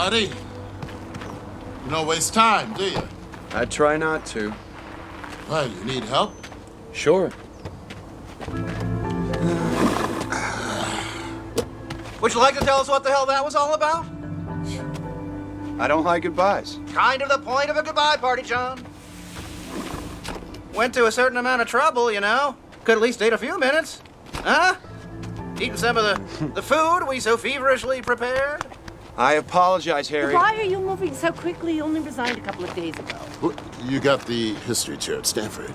buddy. You don't waste time, do you? I try not to. Well, you need help? Sure. Would you like to tell us what the hell that was all about? I don't like goodbyes. Kind of the point of a goodbye party, John. Went to a certain amount of trouble, you know. Could at least take a few minutes. Huh? Eating some of the food we so feverishly prepared. I apologize, Harry. Why are you moving so quickly? You only resigned a couple of days ago. You got the history chair at Stanford.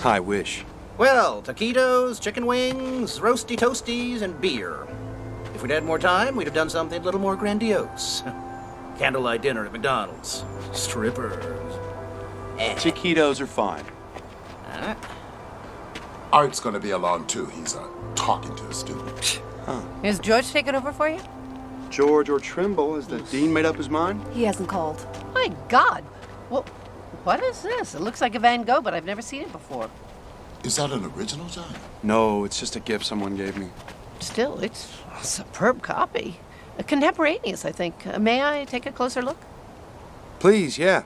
I wish. Well, taquitos, chicken wings, roasty toasties, and beer. If we'd had more time, we'd have done something a little more grandiose. Candlelight dinner at McDonald's. Strippers. Chiquitos are fine. Art's gonna be along too. He's talking to a student. Is George taking over for you? George or Trimble, has the dean made up his mind? He hasn't called. My God. Well, what is this? It looks like a Van Gogh, but I've never seen it before. Is that an original, John? No, it's just a gift someone gave me. Still, it's a superb copy. A contemporaneous, I think. May I take a closer look? Please, yeah.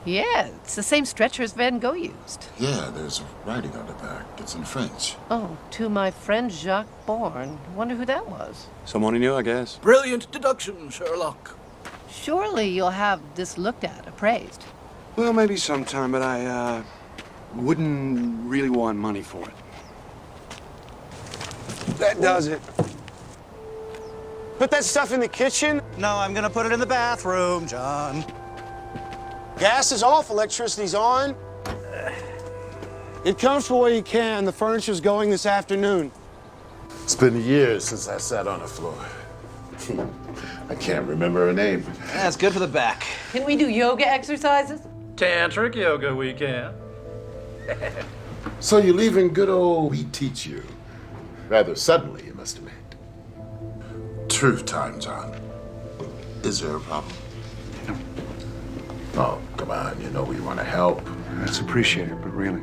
Yeah, it's the same stretcher as Van Gogh used. Yeah, there's writing on the back. It's in French. Oh, to my friend Jacques Bourne. Wonder who that was. Someone he knew, I guess. Brilliant deduction, Sherlock. Surely you'll have this looked at, appraised. Well, maybe sometime, but I, wouldn't really want money for it. That does it. Put that stuff in the kitchen? No, I'm gonna put it in the bathroom, John. Gas is off, electricity's on. Get comfortable where you can. The furniture's going this afternoon. It's been years since I sat on the floor. I can't remember her name. That's good for the back. Can we do yoga exercises? Tantric yoga we can. So you're leaving good old we teach you. Rather suddenly, you must admit. Truth time, John. Is there a problem? Oh, come on, you know we want to help. That's appreciated, but really,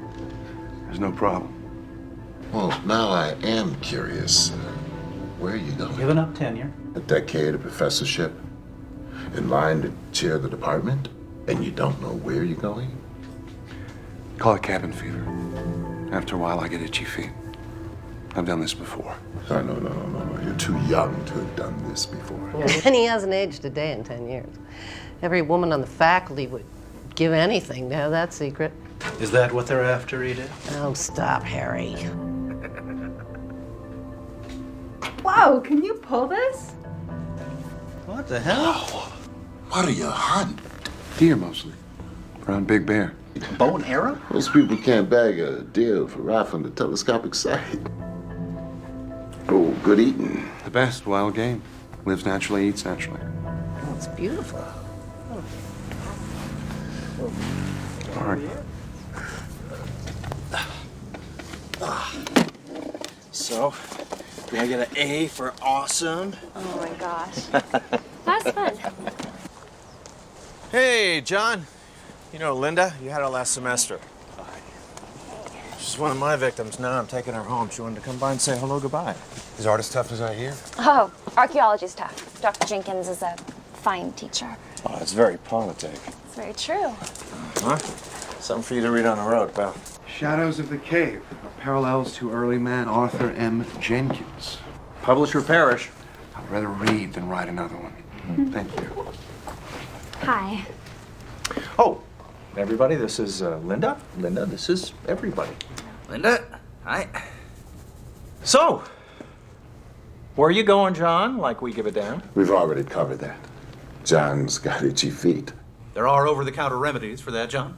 there's no problem. Well, now I am curious. Where are you going? Giving up tenure. A decade of professorship? In line to chair the department? And you don't know where you're going? Call it cabin fever. After a while, I get itchy feet. I've done this before. No. You're too young to have done this before. And he hasn't aged a day in 10 years. Every woman on the faculty would give anything to have that secret. Is that what they're after, Edith? Oh, stop, Harry. Whoa, can you pull this? What the hell? What are you hunting? Deer, mostly. Around Big Bear. Bow and arrow? Most people can't bag a deer for rifle the telescopic sight. Oh, good eating. The best wild game. Lives naturally, eats naturally. Oh, it's beautiful. All right. So, did I get an A for awesome? Oh my gosh. That's fun. Hey, John. You know Linda? You had her last semester. She's one of my victims. Now I'm taking her home. She wanted to come by and say hello, goodbye. Is art as tough as I hear? Oh, archaeology's tough. Dr. Jenkins is a fine teacher. Oh, it's very politic. It's very true. Huh? Something for you to read on the road, pal. Shadows of the Cave, parallels to early man Arthur M. Jenkins. Publisher Parrish. I'd rather read than write another one. Thank you. Hi. Oh, everybody, this is Linda. Linda, this is everybody. Linda, hi. So, where are you going, John? Like we give a damn. We've already covered that. John's got itchy feet. There are over-the-counter remedies for that, John.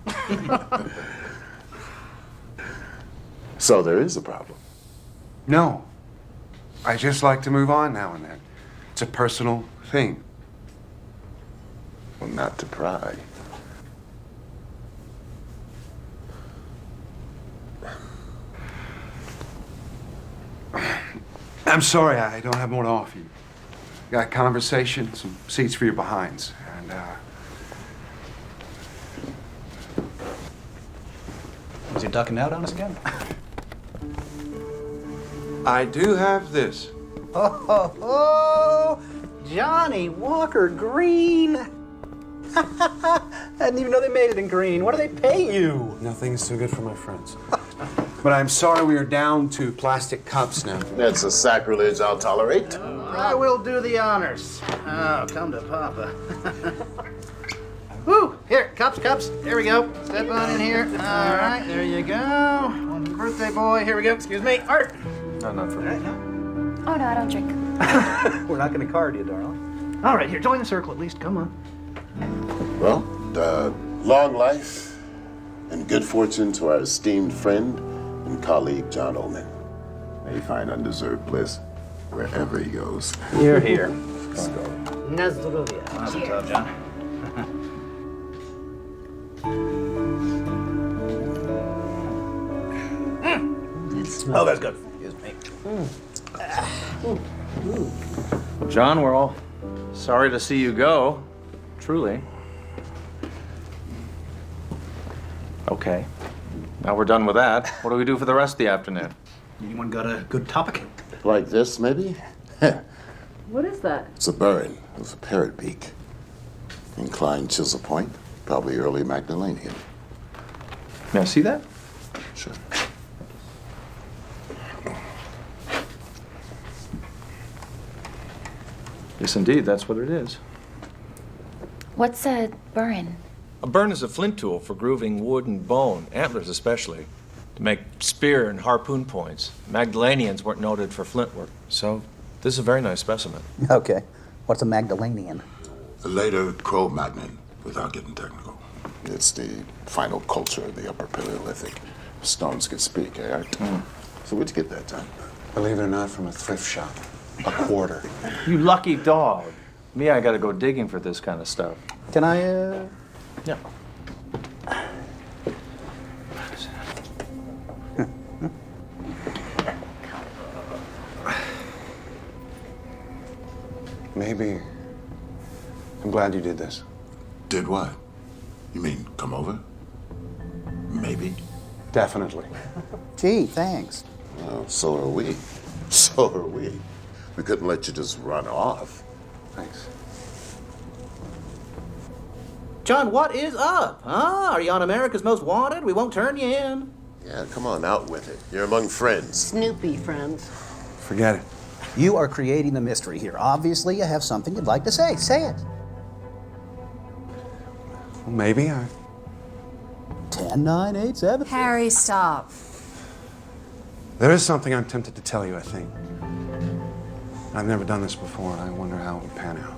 So there is a problem. No. I just like to move on now and then. It's a personal thing. Well, not to pry. I'm sorry, I don't have more to offer you. Got conversation, some seats for your behinds, and Is he ducking out on us again? I do have this. Oh, Johnny Walker Green. I didn't even know they made it in green. What do they pay you? Nothing's too good for my friends. But I'm sorry we are down to plastic cups now. That's a sacrilege I'll tolerate. I will do the honors. Oh, come to Papa. Woo! Here, cups. There we go. Step on in here. All right, there you go. One for the birthday boy. Here we go. Excuse me. Art. No, not for me. Oh, no, I don't drink. We're not going to card you, darling. All right, here, join the circle at least. Come on. Well, long life and good fortune to our esteemed friend and colleague, John Ullman. May he find undeserved bliss wherever he goes. You're here. Let's go. Nazdrovia. Awesome job, John. Oh, that's good. Excuse me. John, we're all sorry to see you go. Truly. Okay. Now we're done with that. What do we do for the rest of the afternoon? Anyone got a good topic? Like this, maybe? What is that? It's a burin with a parrot beak. Inclined chisel point, probably early Magdalenian. May I see that? Sure. Yes, indeed, that's what it is. What's a burin? A burn is a flint tool for grooving wood and bone, antlers especially, to make spear and harpoon points. Magdalenians weren't noted for flint work, so this is a very nice specimen. Okay. What's a Magdalenian? A later Cro-Magnon, without getting technical. It's the final culture of the Upper Paleolithic. Stones could speak, eh, Art? So where'd you get that, Tom? Believe it or not, from a thrift shop. A quarter. You lucky dog. Me, I gotta go digging for this kind of stuff. Can I, Yeah. Maybe. I'm glad you did this. Did what? You mean come over? Maybe. Definitely. Gee, thanks. Well, so are we. So are we. We couldn't let you just run off. Thanks. John, what is up? Huh? Are you on America's Most Wanted? We won't turn you in. Yeah, come on, out with it. You're among friends. Snoopy friends. Forget it. You are creating the mystery here. Obviously, you have something you'd like to say. Say it. Well, maybe. 10, 9, 8, 7. Harry, stop. There is something I'm tempted to tell you, I think. I've never done this before, and I wonder how it would pan out.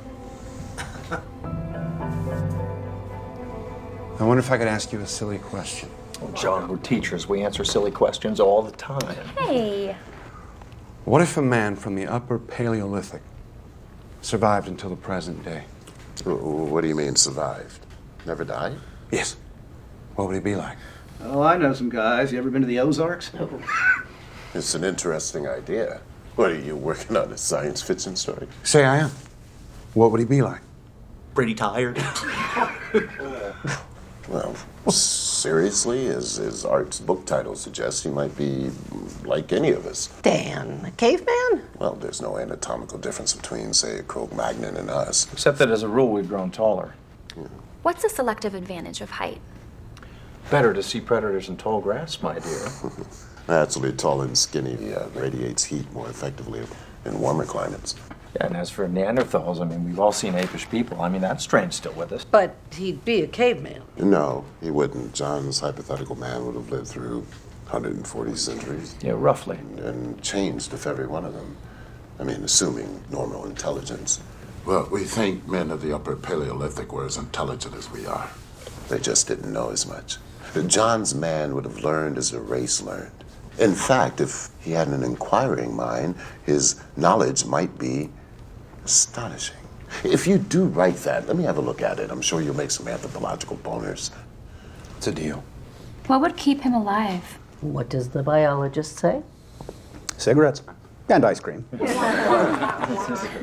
I wonder if I could ask you a silly question. Oh, John, we're teachers. We answer silly questions all the time. Hey. What if a man from the Upper Paleolithic survived until the present day? What do you mean, survived? Never died? Yes. What would he be like? Oh, I know some guys. You ever been to the Ozarks? It's an interesting idea. What are you working on, a science fiction story? Say I am. What would he be like? Pretty tired. Well, seriously, as Art's book title suggests, he might be like any of us. Dan, a caveman? Well, there's no anatomical difference between, say, a Cro-Magnon and us. Except that as a rule, we've grown taller. What's the selective advantage of height? Better to see predators in tall grass, my dear. Naturally, tall and skinny radiates heat more effectively in warmer climates. Yeah, and as for Neanderthals, I mean, we've all seen apish people. I mean, that strain's still with us. But he'd be a caveman. No, he wouldn't. John's hypothetical man would have lived through 140 centuries. Yeah, roughly. And changed if every one of them. I mean, assuming normal intelligence. Well, we think men of the Upper Paleolithic were as intelligent as we are. They just didn't know as much. John's man would have learned as the race learned. In fact, if he had an inquiring mind, his knowledge might be astonishing. If you do write that, let me have a look at it. I'm sure you'll make some anthropological boners. It's a deal. What would keep him alive? What does the biologist say? Cigarettes. And ice cream. all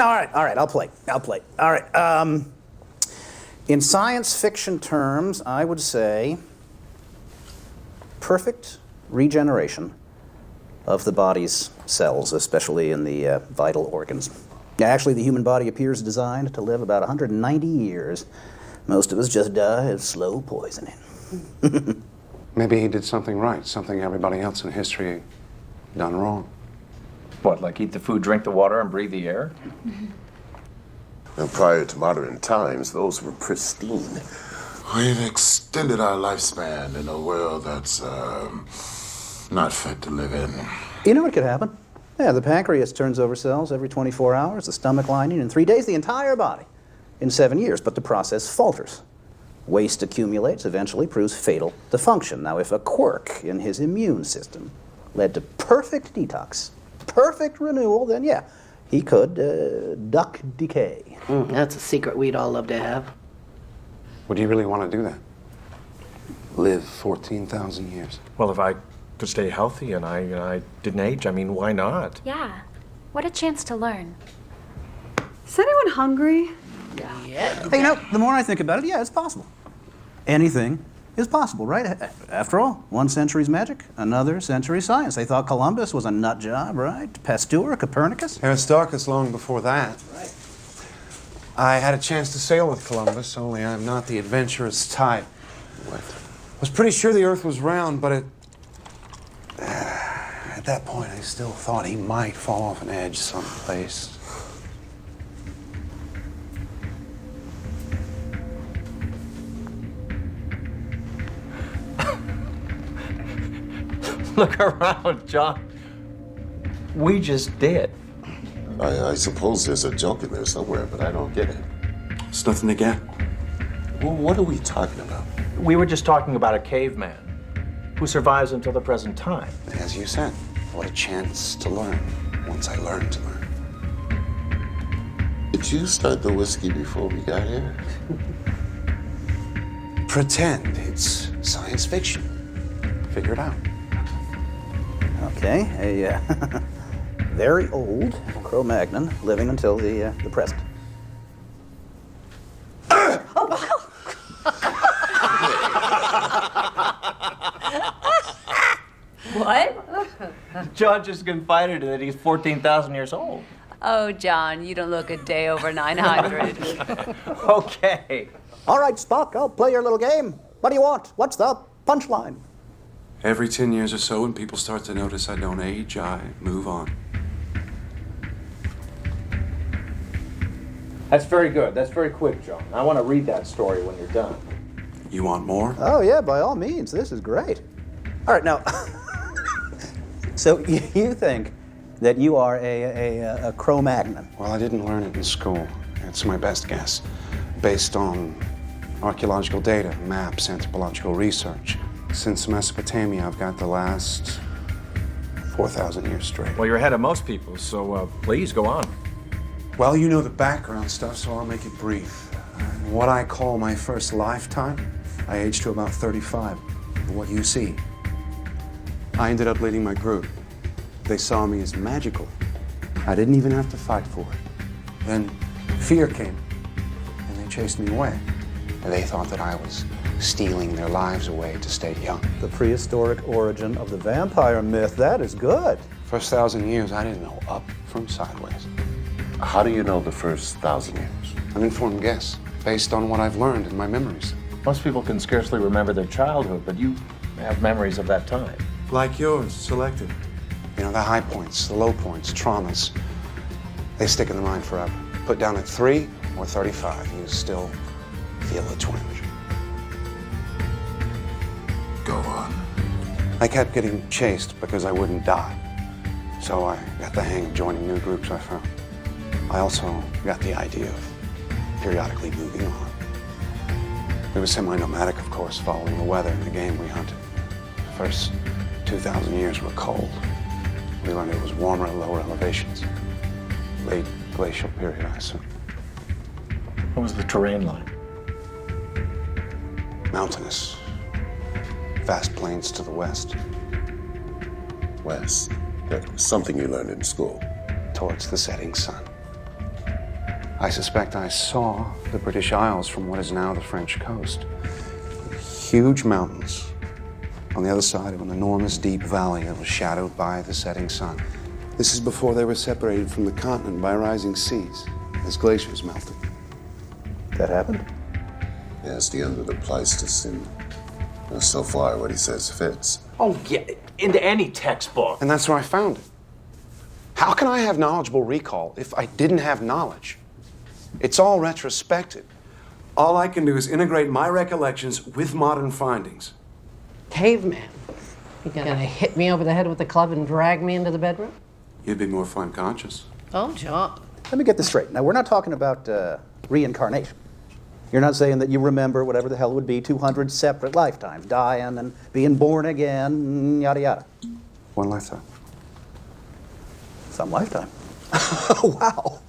right, I'll play. All right, in science fiction terms, I would say perfect regeneration of the body's cells, especially in the vital organs. Actually, the human body appears designed to live about 190 years. Most of us just die of slow poisoning. Maybe he did something right, something everybody else in history done wrong. What, like eat the food, drink the water, and breathe the air? And prior to modern times, those were pristine. We've extended our lifespan in a world that's not fit to live in. You know what could happen? Yeah, the pancreas turns over cells every 24 hours, the stomach lining in 3 days, the entire body in 7 years, but the process falters. Waste accumulates, eventually proves fatal to function. Now, if a quirk in his immune system led to perfect detox, perfect renewal, then yeah, he could duck decay. That's a secret we'd all love to have. Would you really want to do that? Live 14,000 years? Well, if I could stay healthy and I didn't age, I mean, why not? Yeah. What a chance to learn. Is anyone hungry? Yeah. Hey, you know, the more I think about it, yeah, it's possible. Anything is possible, right? After all, 1 century's magic, another century's science. They thought Columbus was a nut job, right? Pasteur, Copernicus. Aristarchus long before that. Right. I had a chance to sail with Columbus, only I'm not the adventurous type. What? I was pretty sure the Earth was round, but at that point, I still thought he might fall off an edge someplace. Look around, John. We just did. I suppose there's a joke in there somewhere, but I don't get it. It's nothing to get. Well, what are we talking about? We were just talking about a caveman who survives until the present time. As you said, what a chance to learn once I learned to learn. Did you start the whiskey before we got here? Pretend it's science fiction. Figure it out. Okay, a very old Cro-Magnon living until the present. What? John just confided that he's 14,000 years old. Oh, John, you don't look a day over 900. Okay. All right, Spock, I'll play your little game. What do you want? What's the punchline? Every 10 years or so, when people start to notice I don't age, I move on. That's very good. That's very quick, John. I want to read that story when you're done. You want more? Oh, yeah, by all means. This is great. All right, now, so you think that you are a Cro-Magnon? Well, I didn't learn it in school. It's my best guess, based on archaeological data, maps, anthropological research. Since Mesopotamia, I've got the last 4,000 years straight. Well, you're ahead of most people, so please go on. Well, you know the background stuff, so I'll make it brief. In what I call my first lifetime, I aged to about 35. What you see. I ended up leading my group. They saw me as magical. I didn't even have to fight for it. Then fear came, and they chased me away. And they thought that I was stealing their lives away to stay young. The prehistoric origin of the vampire myth. That is good. First 1,000 years, I didn't know up from sideways. How do you know the first 1,000 years? An informed guess, based on what I've learned in my memories. Most people can scarcely remember their childhood, but you have memories of that time. Like yours, selective. You know, the high points, the low points, traumas, they stick in the mind forever. Put down at 3 or 35, you still feel a twinge. Go on. I kept getting chased because I wouldn't die. So I got the hang of joining new groups I found. I also got the idea of periodically moving on. We were semi-nomadic, of course, following the weather and the game we hunted. The first 2,000 years were cold. We learned it was warmer at lower elevations. Late glacial period, I assume. What was the terrain like? Mountainous. Vast plains to the west. West. That was something you learned in school. Towards the setting sun. I suspect I saw the British Isles from what is now the French coast. Huge mountains on the other side of an enormous deep valley that was shadowed by the setting sun. This is before they were separated from the continent by rising seas, as glaciers melted. That happened? Yeah, it's the end of the Pleistocene. So far, what he says fits. Oh, yeah, into any textbook. And that's where I found it. How can I have knowledgeable recall if I didn't have knowledge? It's all retrospective. All I can do is integrate my recollections with modern findings. Caveman. You gonna hit me over the head with a club and drag me into the bedroom? You'd be more fun conscious. Oh, John. Let me get this straight. Now, we're not talking about reincarnation. You're not saying that you remember whatever the hell it would be 200 separate lifetimes, dying and being born again, yada yada. One lifetime. Some lifetime. Wow.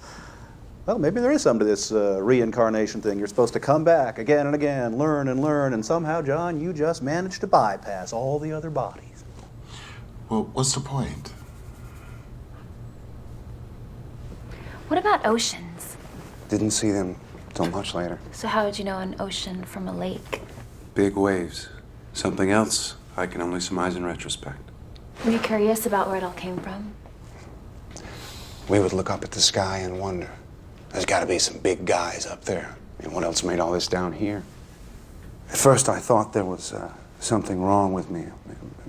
Well, maybe there is something to this reincarnation thing. You're supposed to come back again and again, learn, and somehow, John, you just managed to bypass all the other bodies. Well, what's the point? What about oceans? Didn't see them till much later. So how would you know an ocean from a lake? Big waves. Something else I can only surmise in retrospect. Were you curious about where it all came from? We would look up at the sky and wonder, there's got to be some big guys up there. I mean, what else made all this down here? At first, I thought there was something wrong with me.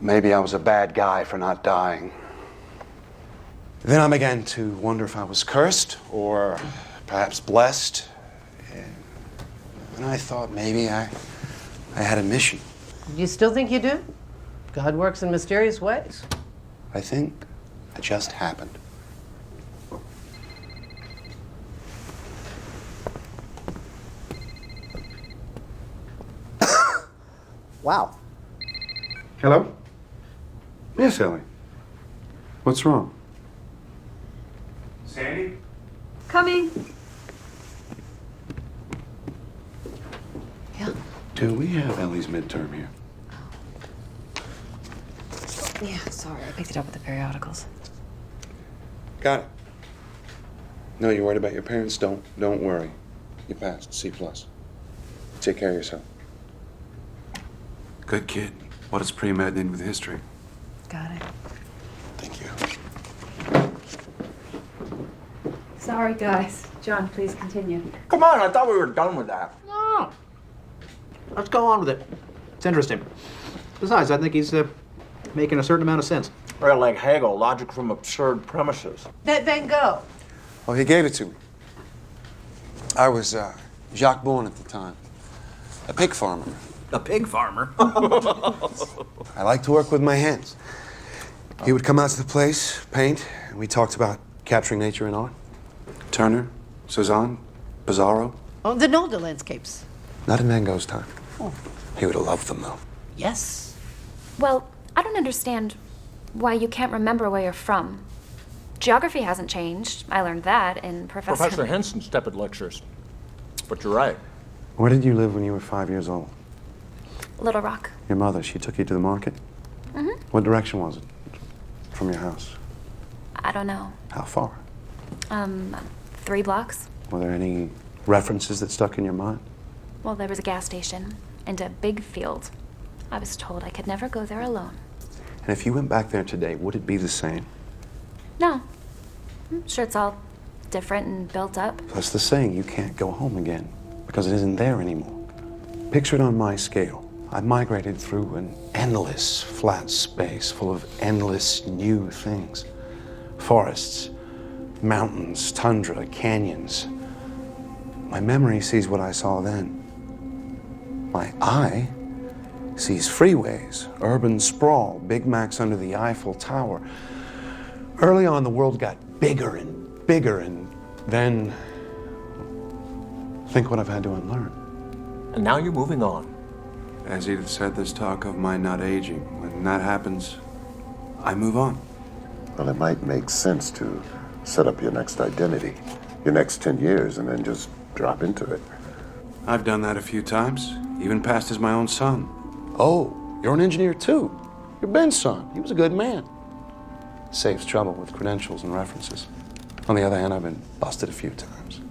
Maybe I was a bad guy for not dying. Then I began to wonder if I was cursed or perhaps blessed. And I thought maybe I had a mission. Do you still think you do? God works in mysterious ways. I think it just happened. Wow. Hello? Yes, Ellie. What's wrong? Sandy? Coming. Yeah. Do we have Ellie's midterm here? Yeah, sorry. I picked it up with the periodicals. Got it. No, you're worried about your parents? Don't worry. You passed. C+. Take care of yourself. Good kid. What does pre-med need with history? Got it. Thank you. Sorry, guys. John, please continue. Come on, I thought we were done with that. No. Let's go on with it. It's interesting. Besides, I think he's making a certain amount of sense. Right, like Hegel, logic from absurd premises. That Van Gogh. Oh, he gave it to me. I was Jacques Bourne at the time. A pig farmer. A pig farmer? I like to work with my hands. He would come out to the place, paint, and we talked about capturing nature in art. Turner, Cezanne, Pizarro. Oh, the Nolde landscapes. Not in Van Gogh's time. Oh. He would have loved them, though. Yes. Well, I don't understand why you can't remember where you're from. Geography hasn't changed. I learned that in Professor Henson's tepid lectures. But you're right. Where did you live when you were 5 years old? Little Rock. Your mother, she took you to the market? Mm-hmm. What direction was it from your house? I don't know. How far? 3 blocks. Were there any references that stuck in your mind? Well, there was a gas station and a big field. I was told I could never go there alone. And if you went back there today, would it be the same? No. I'm sure it's all different and built up. That's the saying, you can't go home again because it isn't there anymore. Picture it on my scale. I migrated through an endless flat space full of endless new things. Forests, mountains, tundra, canyons. My memory sees what I saw then. My eye sees freeways, urban sprawl, Big Macs under the Eiffel Tower. Early on, the world got bigger and then think what I've had to unlearn. And now you're moving on. As Edith said, there's talk of my not aging. When that happens, I move on. Well, it might make sense to set up your next identity, your next 10 years, and then just drop into it. I've done that a few times, even passed as my own son. Oh, you're an engineer too. You're Ben's son. He was a good man. Saves trouble with credentials and references. On the other hand, I've been busted a few times.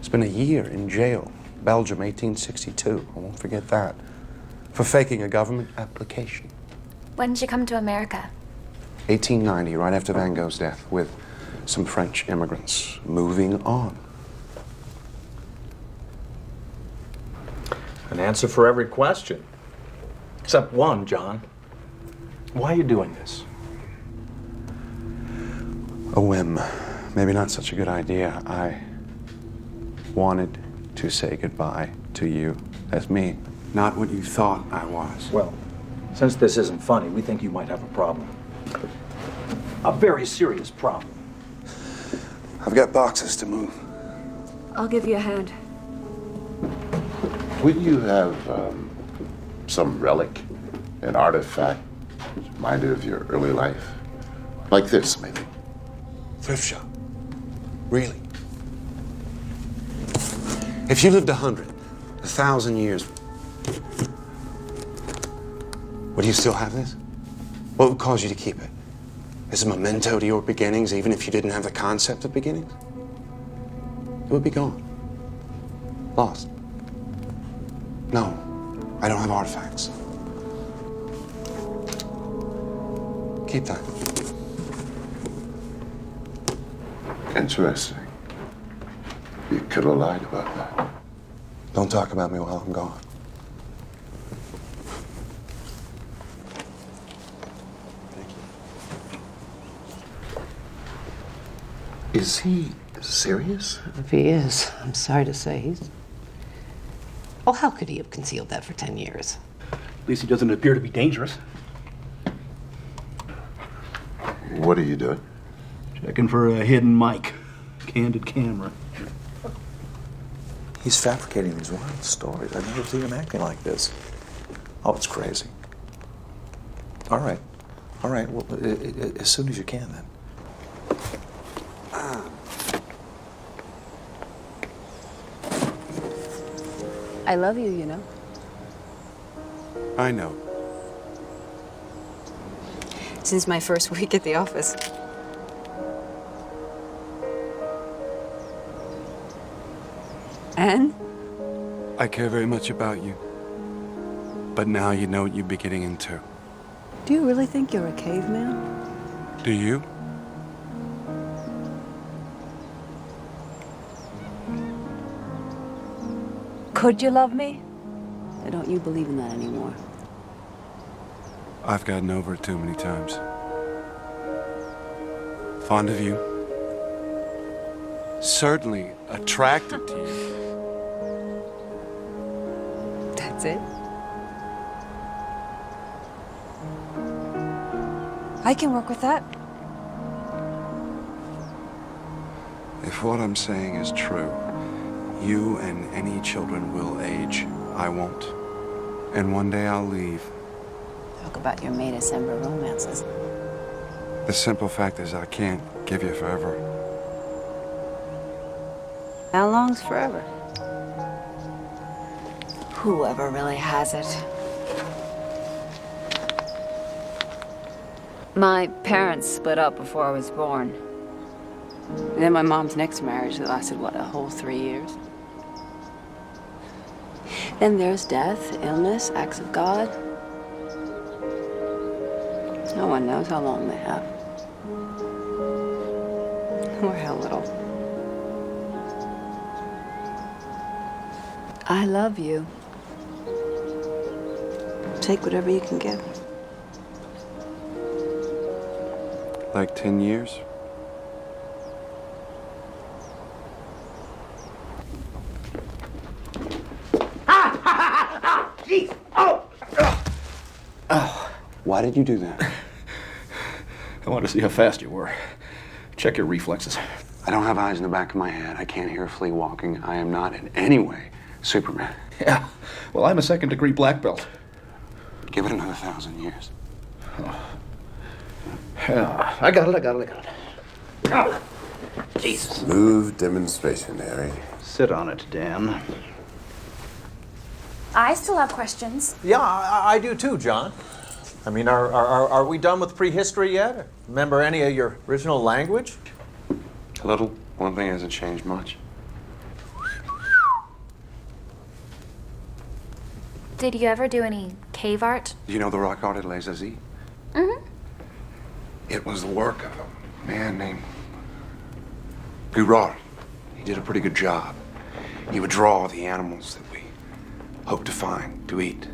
Spent a year in jail, Belgium, 1862. I won't forget that. For faking a government application. When did you come to America? 1890, right after Van Gogh's death, with some French immigrants moving on. An answer for every question. Except one, John. Why are you doing this? A whim. Maybe not such a good idea. I wanted to say goodbye to you as me, not what you thought I was. Well, since this isn't funny, we think you might have a problem. A very serious problem. I've got boxes to move. I'll give you a hand. Would you have some relic, an artifact, reminder of your early life? Like this, maybe. Thrift shop. Really? If you lived 100, 1,000 years, would you still have this? What would cause you to keep it? As a memento to your beginnings, even if you didn't have the concept of beginnings? It would be gone. Lost. No, I don't have artifacts. Keep that. Interesting. You could have lied about that. Don't talk about me while I'm gone. Is he serious? If he is, I'm sorry to say he's... Oh, how could he have concealed that for 10 years? At least he doesn't appear to be dangerous. What are you doing? Checking for a hidden mic. Candid camera. He's fabricating these wild stories. I've never seen him acting like this. Oh, it's crazy. All right. Well, as soon as you can, then. I love you, you know. I know. Since my first week at the office. And? I care very much about you. But now you know what you'd be getting into. Do you really think you're a caveman? Do you? Could you love me? Or don't you believe in that anymore? I've gotten over it too many times. Fond of you. Certainly attracted to you. That's it? I can work with that. If what I'm saying is true, you and any children will age. I won't. And one day I'll leave. Talk about your May December romances. The simple fact is I can't give you forever. How long's forever? Whoever really has it. My parents split up before I was born. And then my mom's next marriage that lasted, what, a whole 3 years? Then there's death, illness, acts of God. No one knows how long they have. Or how little. I love you. Take whatever you can get. Like 10 years? Jeez! Oh! Why did you do that? I wanted to see how fast you were. Check your reflexes. I don't have eyes in the back of my head. I can't hear a flea walking. I am not in any way Superman. Yeah. Well, I'm a second-degree black belt. Give it another 1,000 years. Yeah, I got it. Oh, Jesus. Smooth demonstration, Harry. Sit on it, Dan. I still have questions. Yeah, I do too, John. I mean, are we done with prehistory yet? Remember any of your original language? A little. One thing hasn't changed much. Did you ever do any cave art? Do you know the rock art at Les Aziz? Mm-hmm. It was the work of a man named Riehle. He did a pretty good job. He would draw the animals that we hoped to find to eat.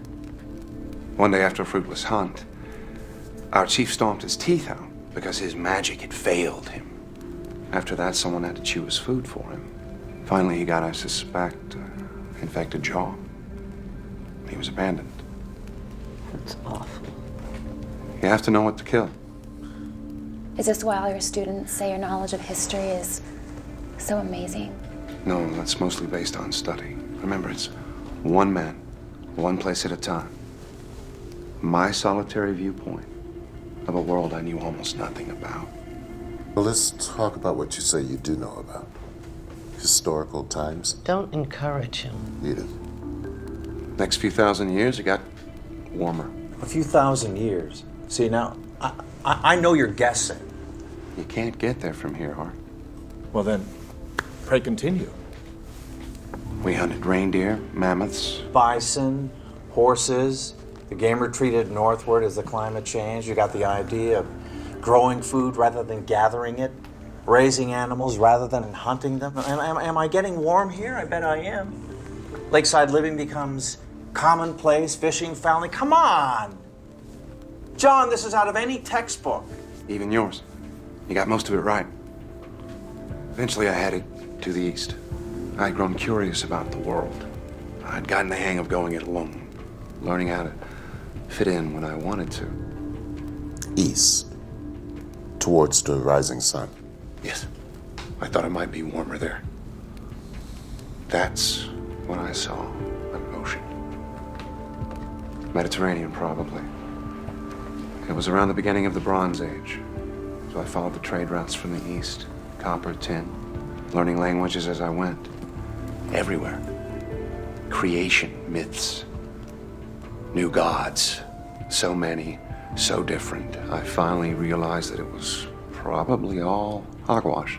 One day after a fruitless hunt, our chief stomped his teeth out because his magic had failed him. After that, someone had to chew his food for him. Finally, he got, I suspect, infected jaw. He was abandoned. That's awful. You have to know what to kill. Is this why all your students say your knowledge of history is so amazing? No, that's mostly based on study. Remember, it's one man, one place at a time. My solitary viewpoint of a world I knew almost nothing about. Well, let's talk about what you say you do know about. Historical times. Don't encourage him. Edith. Next few thousand years, it got warmer. A few thousand years. See, now, I know you're guessing. You can't get there from here, Hart. Well then, pray continue. We hunted reindeer, mammoths. Bison, horses. The game retreated northward as the climate changed. You got the idea of growing food rather than gathering it, raising animals rather than hunting them. Am I getting warm here? I bet I am. Lakeside living becomes commonplace, fishing, fouling. Come on! John, this is out of any textbook. Even yours. You got most of it right. Eventually, I headed to the east. I'd grown curious about the world. I'd gotten the hang of going it alone, learning how to fit in when I wanted to. East. Towards the rising sun. Yes. I thought it might be warmer there. That's when I saw an ocean. Mediterranean, probably. It was around the beginning of the Bronze Age. So I followed the trade routes from the east. Copper, tin, learning languages as I went. Everywhere. Creation, myths, new gods. So many, so different. I finally realized that it was probably all hogwash.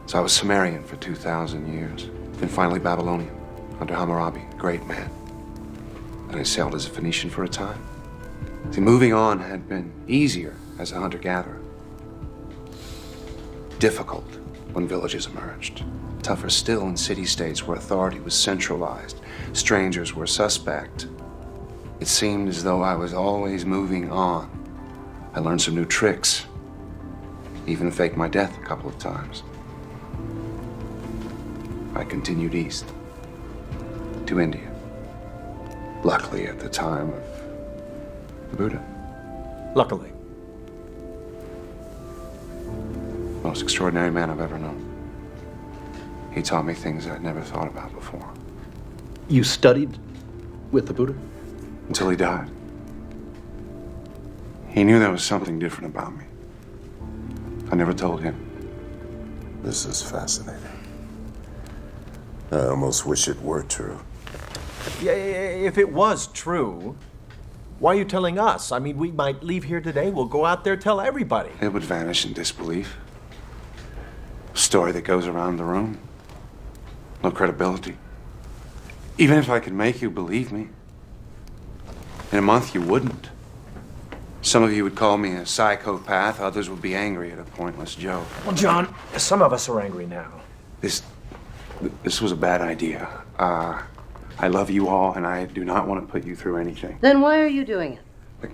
So I was Sumerian for 2,000 years. Then finally Babylonian, under Hammurabi, great man. And I sailed as a Phoenician for a time. See, moving on had been easier as a hunter-gatherer. Difficult when villages emerged. Tougher still in city-states where authority was centralized. Strangers were suspect. It seemed as though I was always moving on. I learned some new tricks. Even faked my death a couple of times. I continued east to India. Luckily at the time of the Buddha. Luckily. Most extraordinary man I've ever known. He taught me things I'd never thought about before. You studied with the Buddha? Until he died. He knew there was something different about me. I never told him. This is fascinating. I almost wish it were true. Yeah, if it was true, why are you telling us? I mean, we might leave here today, we'll go out there, tell everybody. It would vanish in disbelief. A story that goes around the room. No credibility. Even if I could make you believe me, in a month you wouldn't. Some of you would call me a psychopath, others would be angry at a pointless joke. Well, John, some of us are angry now. This was a bad idea. I love you all, and I do not want to put you through anything. Then why are you doing it?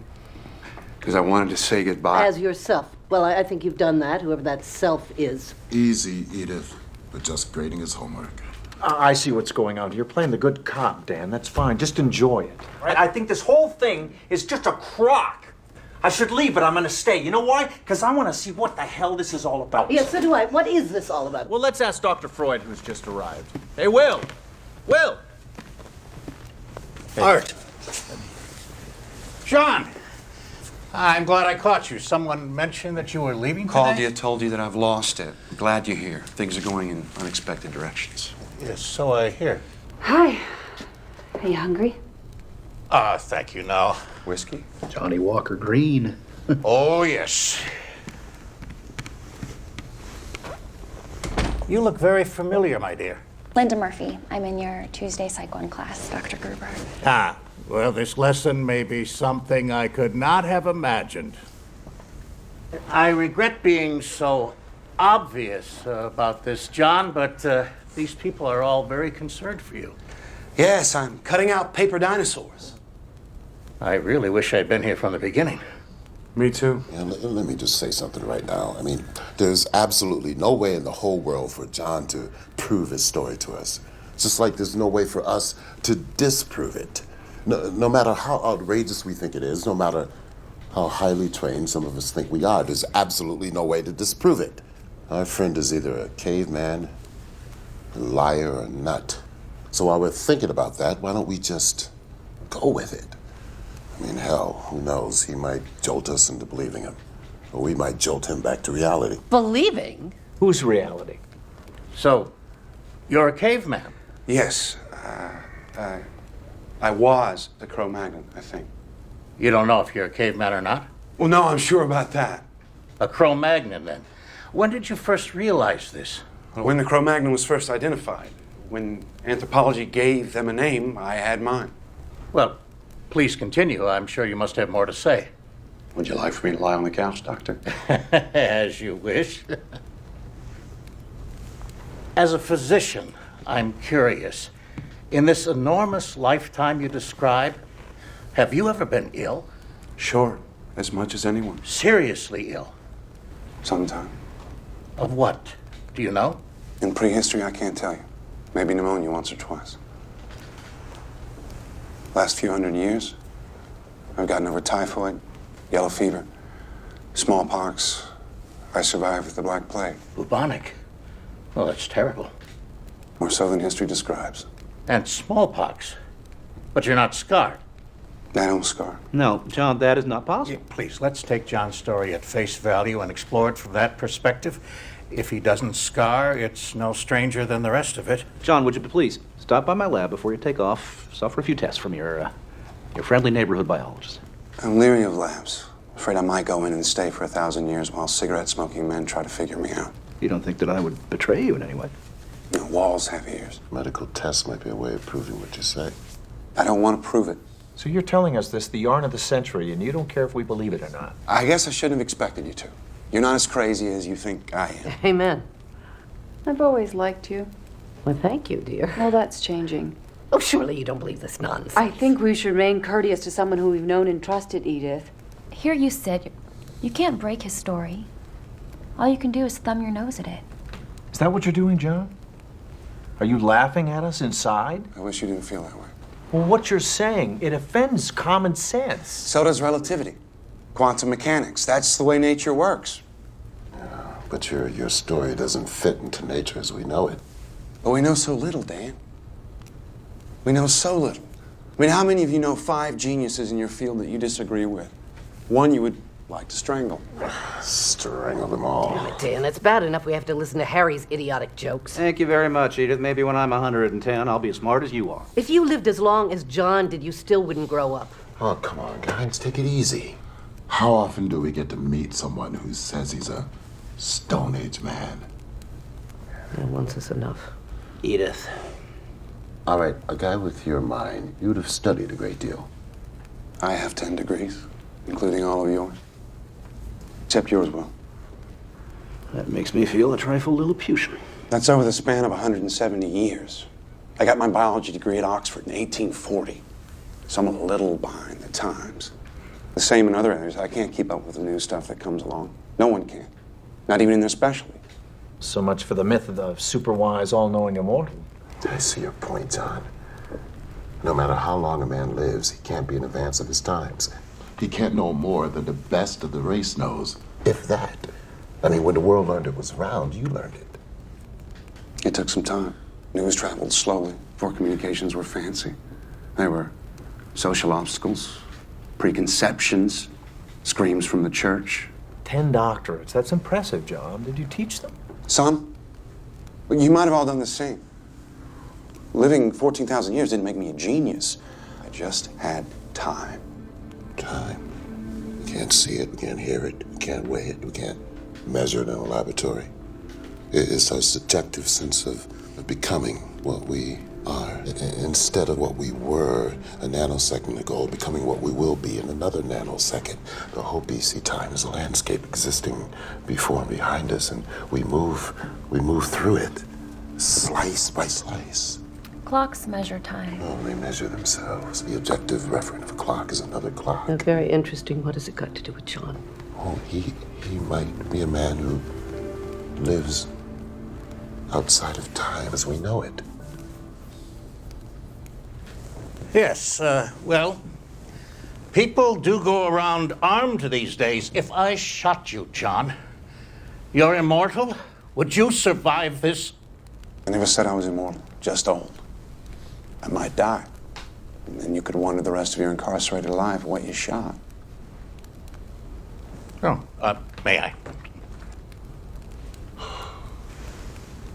Because I wanted to say goodbye. As yourself. Well, I think you've done that, whoever that self is. Easy, Edith. But just grading his homework. I see what's going on. You're playing the good cop, Dan. That's fine. Just enjoy it. Right? I think this whole thing is just a crock. I should leave, but I'm gonna stay. You know why? Because I want to see what the hell this is all about. Yes, so do I. What is this all about? Well, let's ask Dr. Freud, who's just arrived. Hey, Will! Will! Art. John! I'm glad I caught you. Someone mentioned that you were leaving today? Called you, told you that I've lost it. Glad you're here. Things are going in unexpected directions. Yes, so I hear. Hi. Are you hungry? Thank you, no. Whiskey? Johnny Walker Green. Oh, yes. You look very familiar, my dear. Linda Murphy. I'm in your Tuesday Psych 1 class, Dr. Gruber. Well, this lesson may be something I could not have imagined. I regret being so obvious about this, John, but these people are all very concerned for you. Yes, I'm cutting out paper dinosaurs. I really wish I'd been here from the beginning. Me too. Yeah, let me just say something right now. I mean, there's absolutely no way in the whole world for John to prove his story to us. Just like there's no way for us to disprove it. No matter how outrageous we think it is, no matter how highly trained some of us think we are, there's absolutely no way to disprove it. Our friend is either a caveman, a liar, or a nut. So while we're thinking about that, why don't we just go with it? I mean, hell, who knows? He might jolt us into believing him. Or we might jolt him back to reality. Believing? Whose reality? So, you're a caveman? Yes. I was the Cro-Magnon, I think. You don't know if you're a caveman or not? Well, no, I'm sure about that. A Cro-Magnon, then. When did you first realize this? When the Cro-Magnon was first identified. When anthropology gave them a name, I had mine. Well, please continue. I'm sure you must have more to say. Would you like for me to lie on the couch, Doctor? As you wish. As a physician, I'm curious. In this enormous lifetime you describe, have you ever been ill? Sure, as much as anyone. Seriously ill? Sometime. Of what? Do you know? In prehistory, I can't tell you. Maybe pneumonia once or twice. Last few hundred years, I've gotten over typhoid, yellow fever, smallpox. I survived with the Black Plague. Bubonic? Well, that's terrible. More so than history describes. And smallpox. But you're not scarred. I don't scar. No, John, that is not possible. Yeah, please, let's take John's story at face value and explore it from that perspective. If he doesn't scar, it's no stranger than the rest of it. John, would you please stop by my lab before you take off? Suffer a few tests from your friendly neighborhood biologist. I'm leery of labs. Afraid I might go in and stay for 1,000 years while cigarette-smoking men try to figure me out. You don't think that I would betray you in any way? No, walls have ears. Medical tests might be a way of proving what you say. I don't want to prove it. So you're telling us this, the yarn of the century, and you don't care if we believe it or not? I guess I shouldn't have expected you to. You're not as crazy as you think I am. Amen. I've always liked you. Well, thank you, dear. Well, that's changing. Oh, surely you don't believe this nonsense. I think we should remain courteous to someone who we've known and trusted, Edith. Here you sit. You can't break his story. All you can do is thumb your nose at it. Is that what you're doing, John? Are you laughing at us inside? I wish you didn't feel that way. Well, what you're saying, it offends common sense. So does relativity. Quantum mechanics. That's the way nature works. But your story doesn't fit into nature as we know it. But we know so little, Dan. We know so little. I mean, how many of you know 5 geniuses in your field that you disagree with? One you would like to strangle. Strangle them all. Damn it, Dan, it's bad enough we have to listen to Harry's idiotic jokes. Thank you very much, Edith. Maybe when I'm 110, I'll be as smart as you are. If you lived as long as John did, you still wouldn't grow up. Oh, come on, guys, take it easy. How often do we get to meet someone who says he's a Stone Age man? Yeah, once is enough. Edith. All right, a guy with your mind, you'd have studied a great deal. I have 10 degrees, including all of yours. Except yours, Will. That makes me feel a trifle Lilliputian. That's over the span of 170 years. I got my biology degree at Oxford in 1840. So I'm a little behind the times. The same in other areas. I can't keep up with the new stuff that comes along. No one can. Not even in their specialty. So much for the myth of the super-wise, all-knowing immortal. I see your point, John. No matter how long a man lives, he can't be in advance of his times. He can't know more than the best of the race knows, if that. I mean, when the world learned it was round, you learned it. It took some time. News traveled slowly before communications were fancy. There were social obstacles, preconceptions, screams from the church. 10 doctorates. That's impressive, John. Did you teach them? Some. But you might have all done the same. Living 14,000 years didn't make me a genius. I just had time. Time. We can't see it, we can't hear it, we can't weigh it, we can't measure it in a laboratory. It's our subjective sense of becoming what we are. Instead of what we were a nanosecond ago, becoming what we will be in another nanosecond. The whole BC time is a landscape existing before and behind us, and we move through it, slice by slice. Clocks measure time. Oh, they measure themselves. The objective referent of a clock is another clock. That's very interesting. What has it got to do with John? Oh, he might be a man who lives outside of time as we know it. Yes, well, people do go around armed these days. If I shot you, John, you're immortal? Would you survive this? I never said I was immortal, just old. I might die. And then you could wonder the rest of your incarcerated life what you shot. Oh, may I?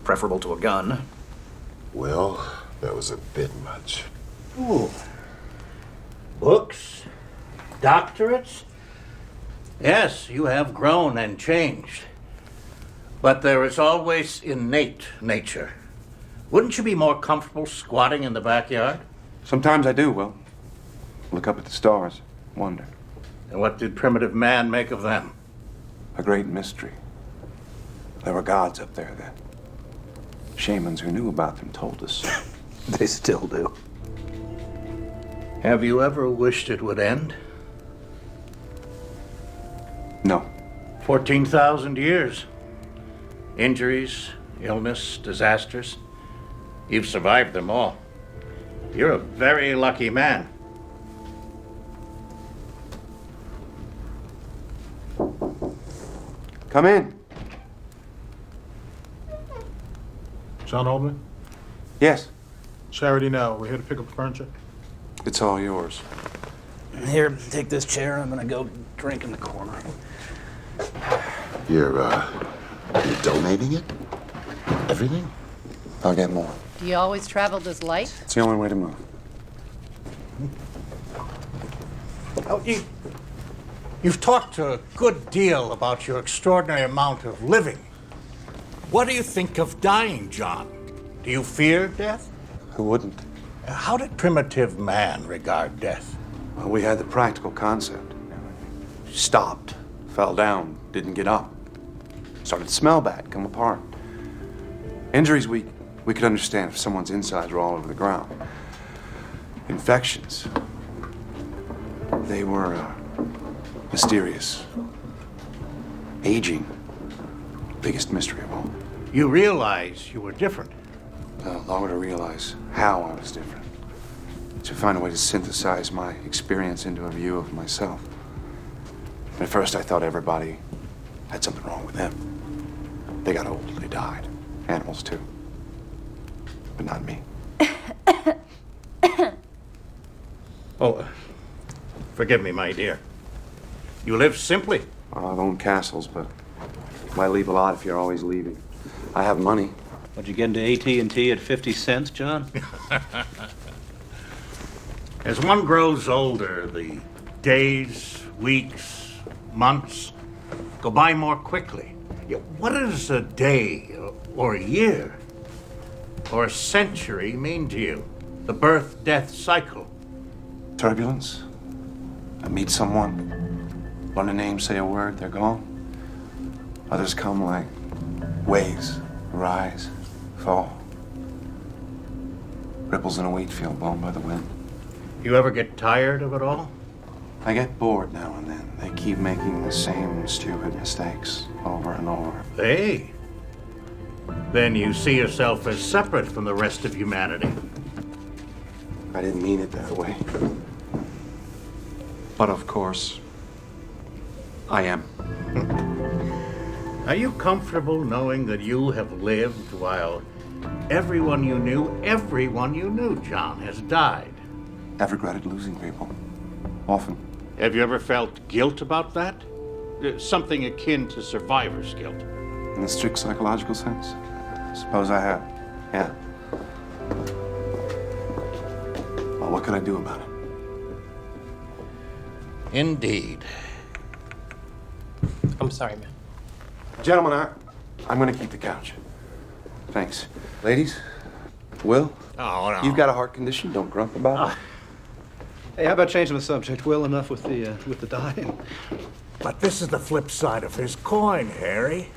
Preferable to a gun. Well, that was a bit much. Ooh. Books? Doctorates? Yes, you have grown and changed. But there is always innate nature. Wouldn't you be more comfortable squatting in the backyard? Sometimes I do, Will. Look up at the stars, wonder. And what did primitive man make of them? A great mystery. There were gods up there then. Shamans who knew about them told us. They still do. Have you ever wished it would end? No. 14,000 years. Injuries, illness, disasters. You've survived them all. You're a very lucky man. Come in. John Oldman? Yes. Charity now. We're here to pick up the furniture. It's all yours. Here, take this chair. I'm gonna go drink in the corner. You're donating it? Everything? I'll get more. Do you always travel this light? It's the only way to move. Oh, you've talked a good deal about your extraordinary amount of living. What do you think of dying, John? Do you fear death? Who wouldn't? How did primitive man regard death? Well, we had the practical concept. Stopped, fell down, didn't get up. Started to smell bad, come apart. Injuries we could understand if someone's insides were all over the ground. Infections, they were mysterious. Aging, biggest mystery of all. You realize you were different. Longer to realize how I was different. To find a way to synthesize my experience into a view of myself. At first I thought everybody had something wrong with them. They got old, they died. Animals too. But not me. Oh, forgive me, my dear. You live simply. I've owned castles, but might leave a lot if you're always leaving. I have money. What'd you get into AT&T at 50 cents, John? As one grows older, the days, weeks, months go by more quickly. What does a day or a year or a century mean to you? The birth-death cycle. Turbulence. I meet someone, learn a name, say a word, they're gone. Others come like waves, rise, fall. Ripples in a wheat field blown by the wind. You ever get tired of it all? I get bored now and then. They keep making the same stupid mistakes over and over. Hey. Then you see yourself as separate from the rest of humanity. I didn't mean it that way. But of course, I am. Are you comfortable knowing that you have lived while everyone you knew, John, has died? I've regretted losing people. Often. Have you ever felt guilt about that? Something akin to survivor's guilt. In the strict psychological sense? Suppose I have. Yeah. Well, what can I do about it? Indeed. I'm sorry, man. Gentlemen, I'm gonna keep the couch. Thanks. Ladies, Will? Oh, no. You've got a heart condition. Don't grump about it. Hey, how about changing the subject? Well, enough with the dying. But this is the flip side of his coin, Harry.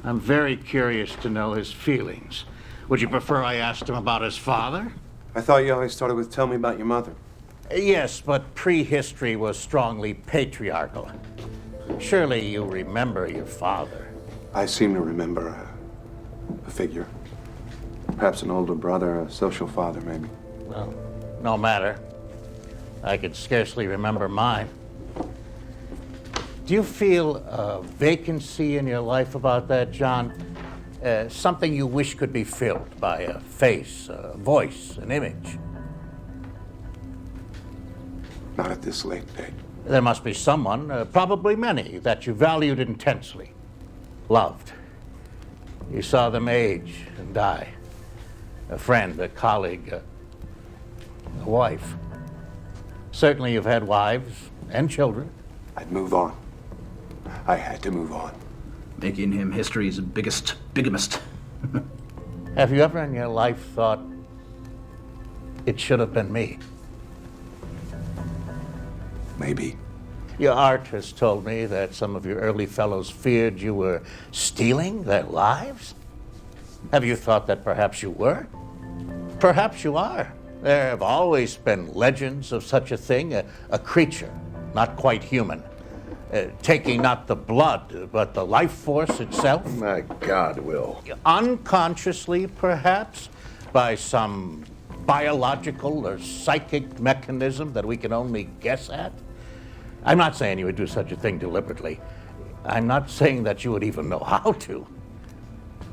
I'm very curious to know his feelings. Would you prefer I asked him about his father? I thought you always started with tell me about your mother. Yes, but prehistory was strongly patriarchal. Surely you remember your father. I seem to remember a figure. Perhaps an older brother, a social father, maybe. Well, no matter. I could scarcely remember mine. Do you feel a vacancy in your life about that, John? Something you wish could be filled by a face, a voice, an image? Not at this late date. There must be someone, probably many, that you valued intensely, loved. You saw them age and die. A friend, a colleague, a wife. Certainly you've had wives and children. I'd move on. I had to move on. Making him history's biggest bigamist. Have you ever in your life thought, it should have been me? Maybe. Your art has told me that some of your early fellows feared you were stealing their lives. Have you thought that perhaps you were? Perhaps you are. There have always been legends of such a thing, a creature, not quite human, taking not the blood, but the life force itself. My God, Will. Unconsciously, perhaps, by some biological or psychic mechanism that we can only guess at. I'm not saying you would do such a thing deliberately. I'm not saying that you would even know how to.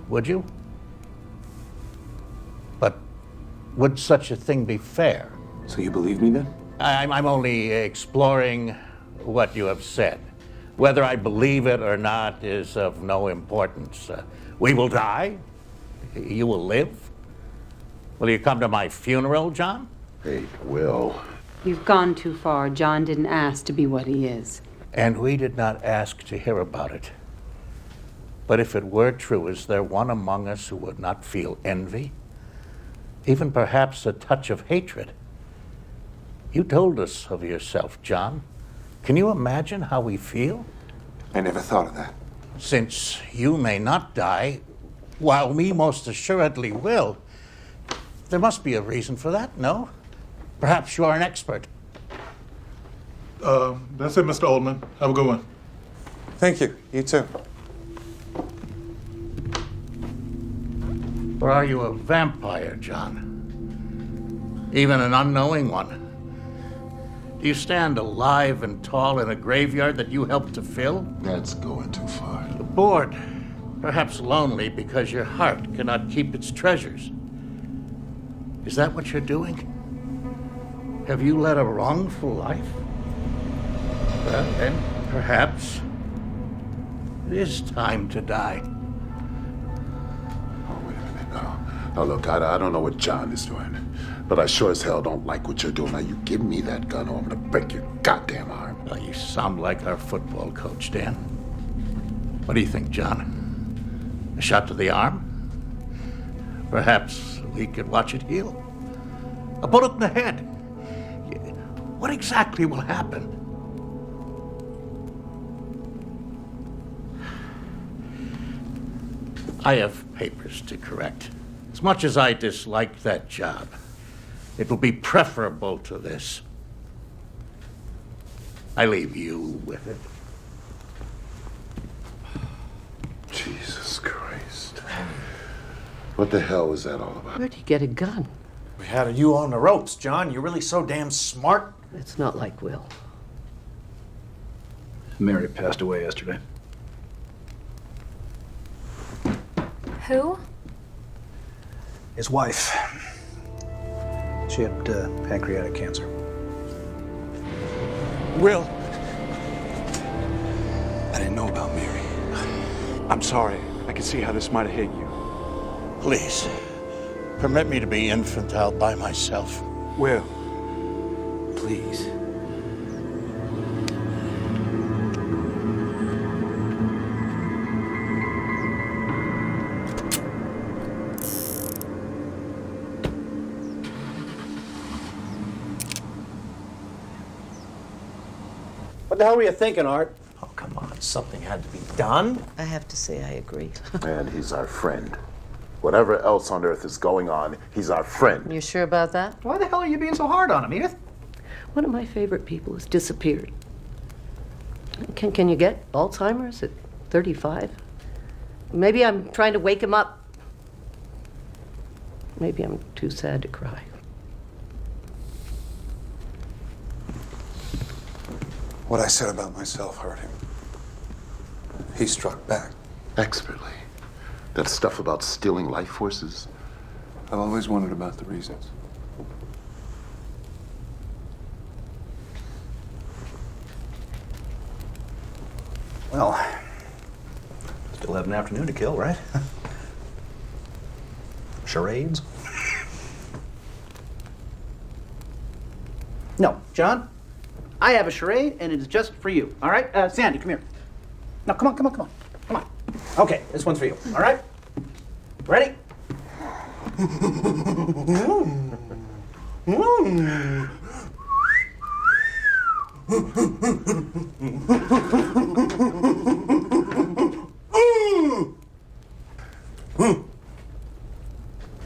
Would you? But would such a thing be fair? So you believe me then? I'm only exploring what you have said. Whether I believe it or not is of no importance. We will die. You will live. Will you come to my funeral, John? Hey, Will. You've gone too far. John didn't ask to be what he is. And we did not ask to hear about it. But if it were true, is there one among us who would not feel envy? Even perhaps a touch of hatred? You told us of yourself, John. Can you imagine how we feel? I never thought of that. Since you may not die, while we most assuredly will, there must be a reason for that, no? Perhaps you are an expert. That's it, Mr. Oldman. Have a good one. Thank you. You too. Or are you a vampire, John? Even an unknowing one? Do you stand alive and tall in a graveyard that you helped to fill? That's going too far. Bored, perhaps lonely because your heart cannot keep its treasures. Is that what you're doing? Have you led a wrongful life? Well, then, perhaps it is time to die. Oh, wait a minute. Now, look, I don't know what John is doing, but I sure as hell don't like what you're doing. Now, you give me that gun or I'm gonna break your goddamn arm. Well, you sound like our football coach, Dan. What do you think, John? A shot to the arm? Perhaps we could watch it heal. A bullet in the head. What exactly will happen? I have papers to correct. As much as I dislike that job, it will be preferable to this. I leave you with it. Jesus Christ. What the hell was that all about? Where'd you get a gun? We had you on the ropes, John. You're really so damn smart. It's not like Will. Mary passed away yesterday. Who? His wife. She had pancreatic cancer. Will. I didn't know about Mary. I'm sorry. I can see how this might have hit you. Please, permit me to be infantile by myself. Will. Please. What the hell were you thinking, Art? Oh, come on. Something had to be done. I have to say I agree. And he's our friend. Whatever else on earth is going on, he's our friend. You sure about that? Why the hell are you being so hard on him, Edith? One of my favorite people has disappeared. Can you get Alzheimer's at 35? Maybe I'm trying to wake him up. Maybe I'm too sad to cry. What I said about myself hurt him. He struck back. Expertly. That stuff about stealing life forces. I've always wondered about the reasons. Well, still have an afternoon to kill, right? Charades? No, John. I have a charade, and it is just for you. All right, Sandy, come here. No, come on. Okay, this one's for you. All right. Ready?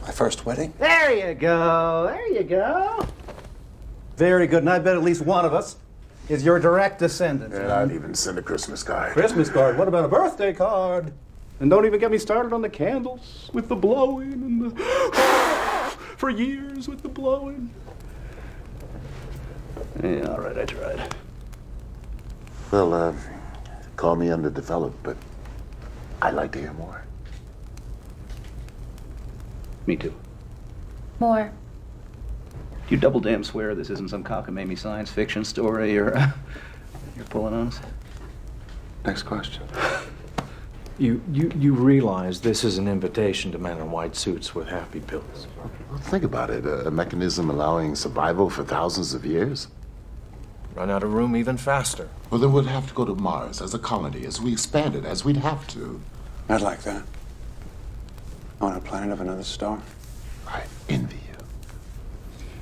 My first wedding? There you go. Very good, and I bet at least one of us is your direct descendant. And I'd even send a Christmas card. Christmas card. What about a birthday card? And don't even get me started on the candles with the blowing and the for years with the blowing. Yeah, all right, I tried. Well, call me underdeveloped, but I'd like to hear more. Me too. More. You double damn swear this isn't some cockamamie science fiction story you're pulling on us? Next question. You realize this is an invitation to men in white suits with happy pills. Well, think about it. A mechanism allowing survival for thousands of years. Run out of room even faster. Well, then we'd have to go to Mars as a colony, as we expanded, as we'd have to. I'd like that. On a planet of another star. I envy you.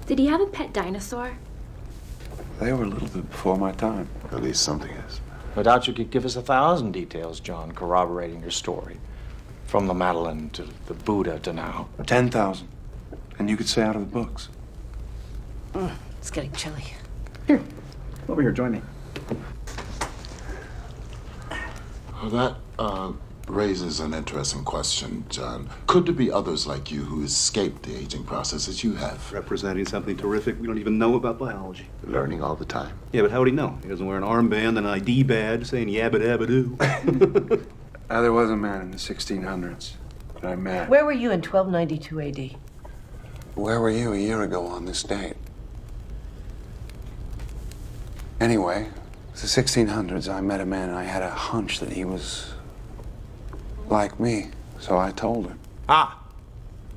Did he have a pet dinosaur? They were a little bit before my time. At least something is. I doubt you could give us 1,000 details, John, corroborating your story. From the Madeleine to the Buddha to now. 10,000. And you could say out of the books. It's getting chilly. Here, over here, join me. Well, that raises an interesting question, John. Could there be others like you who escaped the aging process as you have? Representing something terrific we don't even know about biology. Learning all the time. Yeah, but how would he know? He doesn't wear an armband and an ID badge saying yabba dabba doo. There was a man in the 1600s that I met. Where were you in 1292 AD? Where were you a year ago on this date? Anyway, the 1600s, I met a man and I had a hunch that he was like me, so I told him. Ah!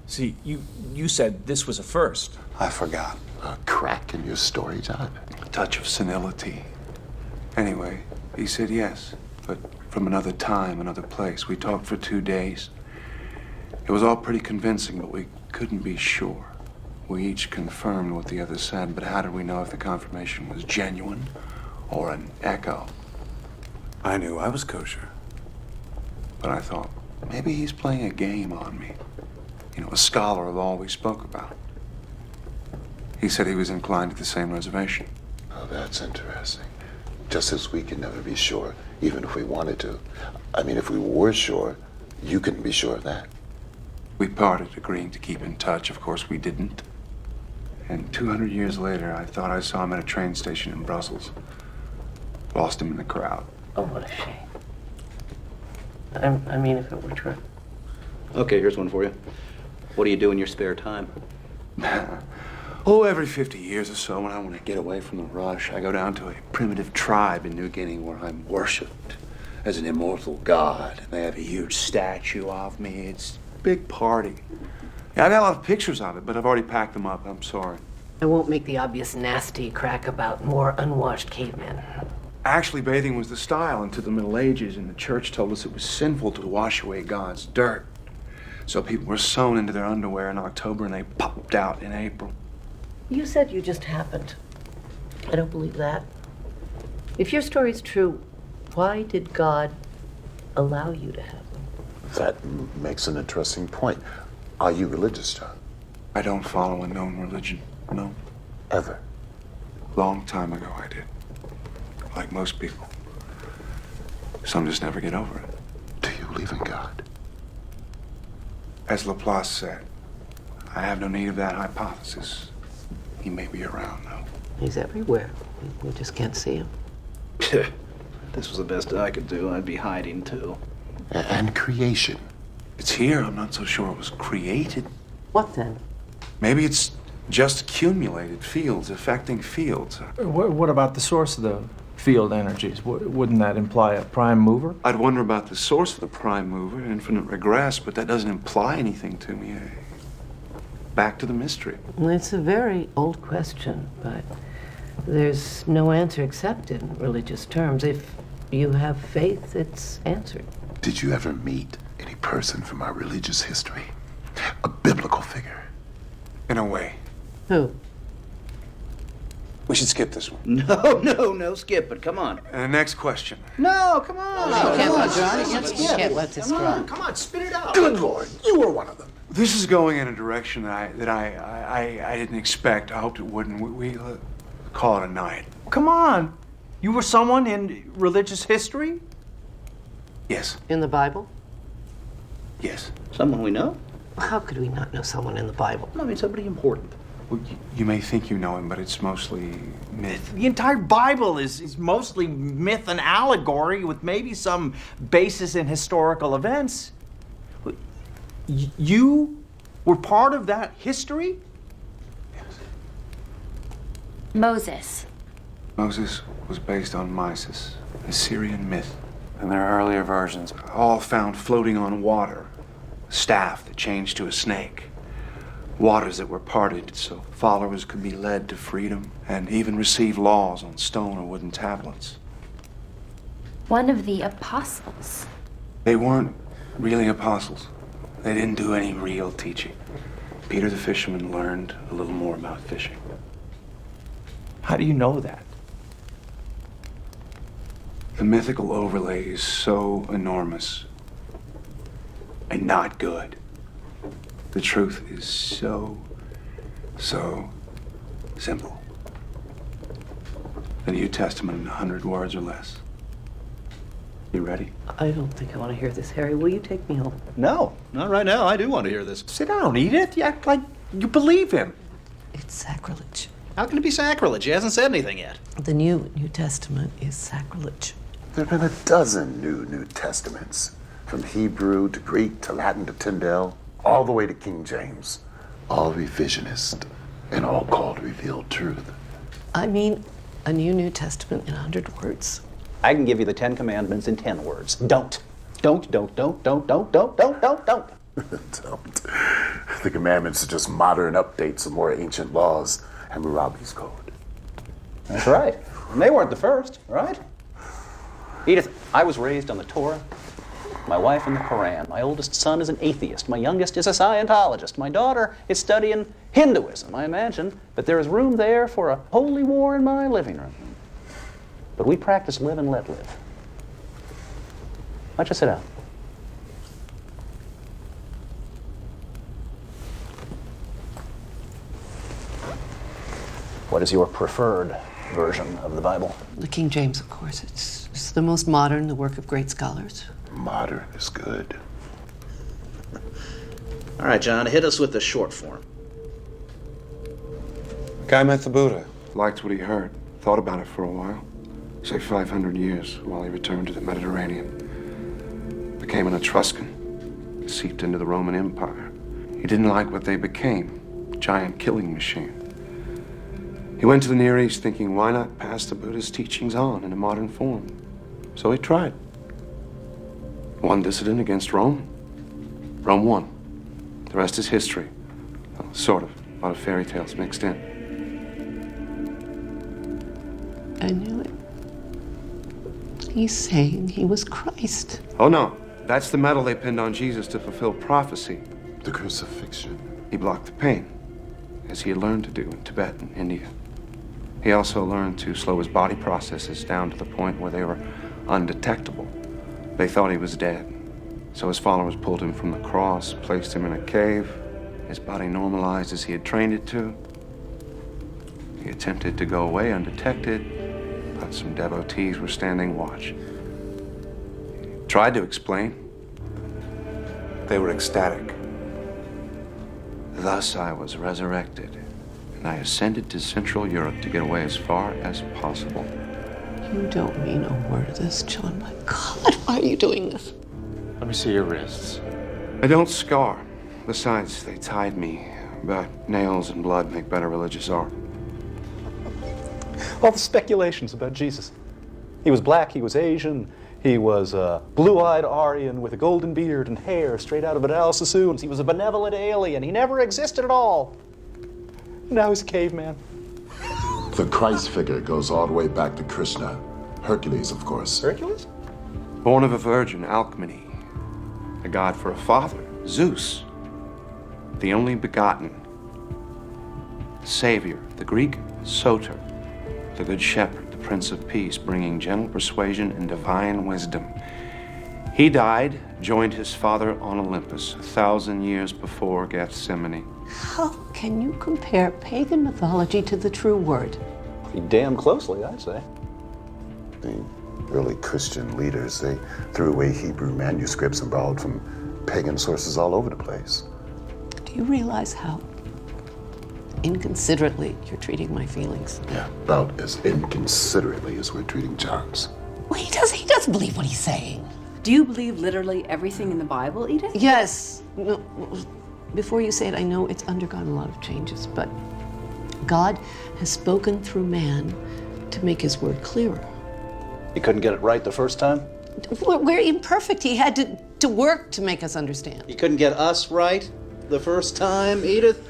See, you said this was a first. I forgot. A crack in your story, John? A touch of senility. Anyway, he said yes, but from another time, another place. We talked for 2 days. It was all pretty convincing, but we couldn't be sure. We each confirmed what the other said, but how did we know if the confirmation was genuine or an echo? I knew I was kosher, but I thought, maybe he's playing a game on me. You know, a scholar of all we spoke about. He said he was inclined to the same reservation. Oh, that's interesting. Just as we can never be sure, even if we wanted to. I mean, if we were sure, you couldn't be sure of that. We parted, agreeing to keep in touch. Of course, we didn't. And 200 years later, I thought I saw him at a train station in Brussels. Lost him in the crowd. Oh, what a shame. I mean, if it were true. Okay, here's one for you. What do you do in your spare time? Every 50 years or so, when I want to get away from the rush, I go down to a primitive tribe in New Guinea where I'm worshipped as an immortal god. And they have a huge statue of me. It's a big party. Yeah, I've got a lot of pictures of it, but I've already packed them up. I'm sorry. I won't make the obvious nasty crack about more unwashed cavemen. Actually, bathing was the style until the Middle Ages, and the church told us it was sinful to wash away God's dirt. So people were sewn into their underwear in October, and they popped out in April. You said you just happened. I don't believe that. If your story's true, why did God allow you to have them? That makes an interesting point. Are you religious, John? I don't follow a known religion, no. Ever? Long time ago I did. Like most people. Some just never get over it. Do you believe in God? As Laplace said, I have no need of that hypothesis. He may be around, though. He's everywhere. We just can't see him. This was the best I could do. I'd be hiding, too. And creation. It's here. I'm not so sure it was created. What then? Maybe it's just accumulated fields affecting fields. What about the source of the field energies? Wouldn't that imply a prime mover? I'd wonder about the source of the prime mover, infinite regress, but that doesn't imply anything to me. Back to the mystery. It's a very old question, but there's no answer except in religious terms. If you have faith, it's answered. Did you ever meet any person from our religious history? A biblical figure? In a way. Who? We should skip this one. No, skip it. Come on. Next question. No, come on. Come on, John. You can't let this drop. Come on, spit it out. Good Lord, you were one of them. This is going in a direction that I didn't expect. I hoped it wouldn't. We call it a night. Come on. You were someone in religious history? Yes. In the Bible? Yes. Someone we know? How could we not know someone in the Bible? I mean, somebody important. Well, you may think you know him, but it's mostly myth. The entire Bible is mostly myth and allegory with maybe some basis in historical events. You were part of that history? Moses. Moses was based on Mysis, a Syrian myth. And their earlier versions, all found floating on water, a staff that changed to a snake, waters that were parted so followers could be led to freedom, and even receive laws on stone or wooden tablets. One of the apostles. They weren't really apostles. They didn't do any real teaching. Peter the fisherman learned a little more about fishing. How do you know that? The mythical overlay is so enormous and not good. The truth is so simple. The New Testament in 100 words or less. You ready? I don't think I want to hear this, Harry. Will you take me home? No, not right now. I do want to hear this. Sit down, Edith. You act like you believe him. It's sacrilege. How can it be sacrilege? He hasn't said anything yet. The New Testament is sacrilege. There have been a dozen New Testaments, from Hebrew to Greek to Latin to Tyndale, all the way to King James. All revisionist and all called revealed truth. I mean, a New Testament in 100 words. I can give you the 10 Commandments in 10 words. Don't. Don't. The commandments are just modern updates of more ancient laws and Hammurabi's code. That's right. And they weren't the first, right? Edith, I was raised on the Torah, my wife in the Quran. My oldest son is an atheist. My youngest is a Scientologist. My daughter is studying Hinduism. I imagine that there is room there for a holy war in my living room. But we practice live and let live. Why don't you sit down? What is your preferred version of the Bible? The King James, of course. It's the most modern, the work of great scholars. Modern is good. All right, John, hit us with the short form. A guy met the Buddha, liked what he heard, thought about it for a while. Say 500 years, while he returned to the Mediterranean. Became an Etruscan, seeped into the Roman Empire. He didn't like what they became, a giant killing machine. He went to the Near East thinking, why not pass the Buddha's teachings on in a modern form? So he tried. One dissident against Rome. Rome won. The rest is history. Well, sort of. A lot of fairy tales mixed in. I knew it. He's saying he was Christ. Oh, no. That's the medal they pinned on Jesus to fulfill prophecy. The crucifixion. He blocked the pain, as he had learned to do in Tibet and India. He also learned to slow his body processes down to the point where they were undetectable. They thought he was dead. So his followers pulled him from the cross, placed him in a cave. His body normalized as he had trained it to. He attempted to go away undetected, but some devotees were standing watch. He tried to explain. They were ecstatic. Thus I was resurrected, and I ascended to Central Europe to get away as far as possible. You don't mean a word of this, John. My God, why are you doing this? Let me see your wrists. I don't scar. Besides, they tied me, but nails and blood make better religious art. All the speculations about Jesus. He was black, he was Asian, he was a blue-eyed Aryan with a golden beard and hair straight out of an Alice Sassoon's. He was a benevolent alien. He never existed at all. Now he's a caveman. The Christ figure goes all the way back to Krishna. Hercules, of course. Hercules? Born of a virgin, Alcmene. A god for a father, Zeus. The only begotten. The Savior, the Greek Soter. The Good Shepherd, the Prince of Peace, bringing gentle persuasion and divine wisdom. He died, joined his father on Olympus 1,000 years before Gethsemane. How can you compare pagan mythology to the true word? Pretty damn closely, I'd say. The early Christian leaders, they threw away Hebrew manuscripts and borrowed from pagan sources all over the place. Do you realize how inconsiderately you're treating my feelings? Yeah, about as inconsiderately as we're treating John's. Well, he doesn't believe what he's saying. Do you believe literally everything in the Bible, Edith? Yes. No, before you say it, I know it's undergone a lot of changes, but God has spoken through man to make his word clearer. He couldn't get it right the first time? We're imperfect. He had to work to make us understand. He couldn't get us right the first time, Edith?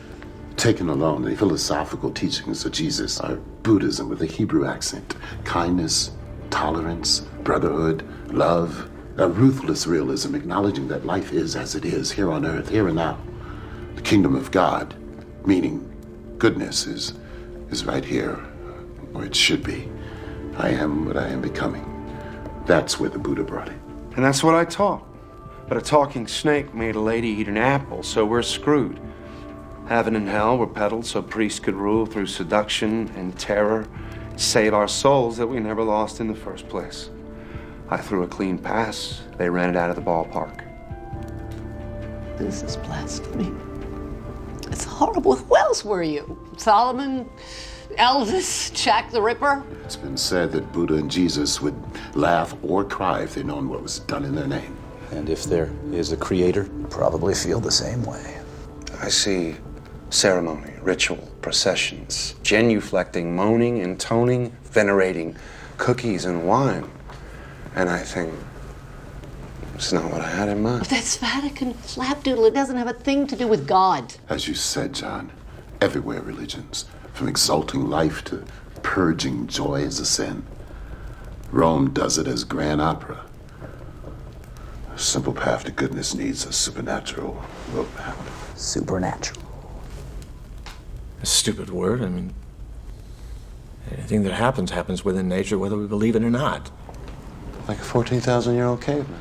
Taken alone, the philosophical teachings of Jesus are Buddhism with a Hebrew accent. Kindness, tolerance, brotherhood, love, a ruthless realism, acknowledging that life is as it is, here on earth, here and now. The kingdom of God, meaning goodness, is right here, where it should be. I am what I am becoming. That's where the Buddha brought it. And that's what I taught. But a talking snake made a lady eat an apple, so we're screwed. Heaven and hell were peddled so priests could rule through seduction and terror, save our souls that we never lost in the first place. I threw a clean pass. They ran it out of the ballpark. This is blasphemy. It's horrible. Who else were you? Solomon? Elvis? Jack the Ripper? It's been said that Buddha and Jesus would laugh or cry if they'd known what was done in their name. And if there is a creator, probably feel the same way. I see ceremony, ritual, processions, genuflecting, moaning, intoning, venerating cookies and wine. And I think, it's not what I had in mind. That's Vatican flapdoodle. It doesn't have a thing to do with God. As you said, John, everywhere religions, from exalting life to purging joy as a sin. Rome does it as grand opera. A simple path to goodness needs a supernatural roadmap. Supernatural. A stupid word. I mean, anything that happens within nature, whether we believe it or not. Like a 14,000-year-old caveman.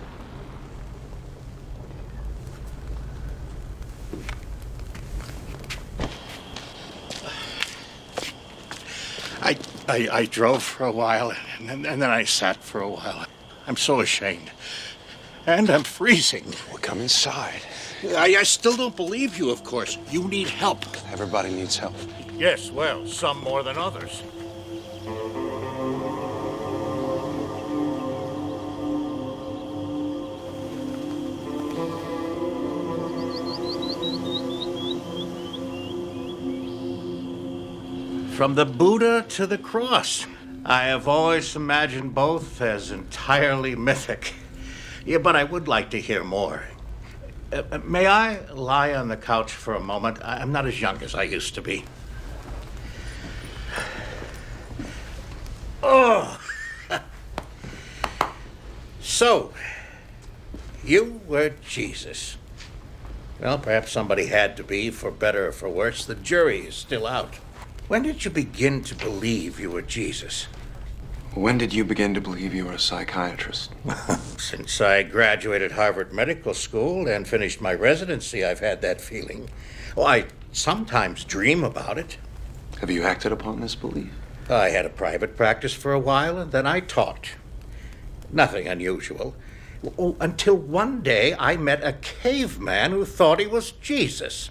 I drove for a while, and then I sat for a while. I'm so ashamed. And I'm freezing. Well, come inside. I still don't believe you, of course. You need help. Everybody needs help. Yes, well, some more than others. From the Buddha to the cross. I have always imagined both as entirely mythic. Yeah, but I would like to hear more. May I lie on the couch for a moment? I'm not as young as I used to be. Oh! So, you were Jesus. Well, perhaps somebody had to be, for better or for worse. The jury is still out. When did you begin to believe you were Jesus? When did you begin to believe you were a psychiatrist? Since I graduated Harvard Medical School and finished my residency, I've had that feeling. Oh, I sometimes dream about it. Have you acted upon this belief? I had a private practice for a while, and then I taught. Nothing unusual. Oh, until one day I met a caveman who thought he was Jesus.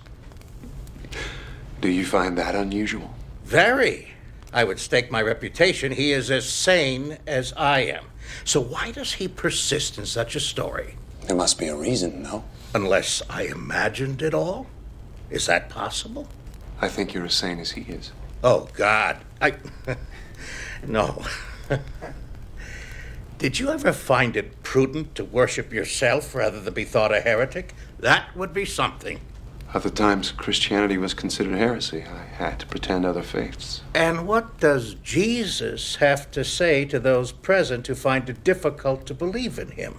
Do you find that unusual? Very. I would stake my reputation he is as sane as I am. So why does he persist in such a story? There must be a reason, no? Unless I imagined it all? Is that possible? I think you're as sane as he is. Oh, God. No. Did you ever find it prudent to worship yourself rather than be thought a heretic? That would be something. At the times Christianity was considered heresy, I had to pretend other faiths. And what does Jesus have to say to those present who find it difficult to believe in him?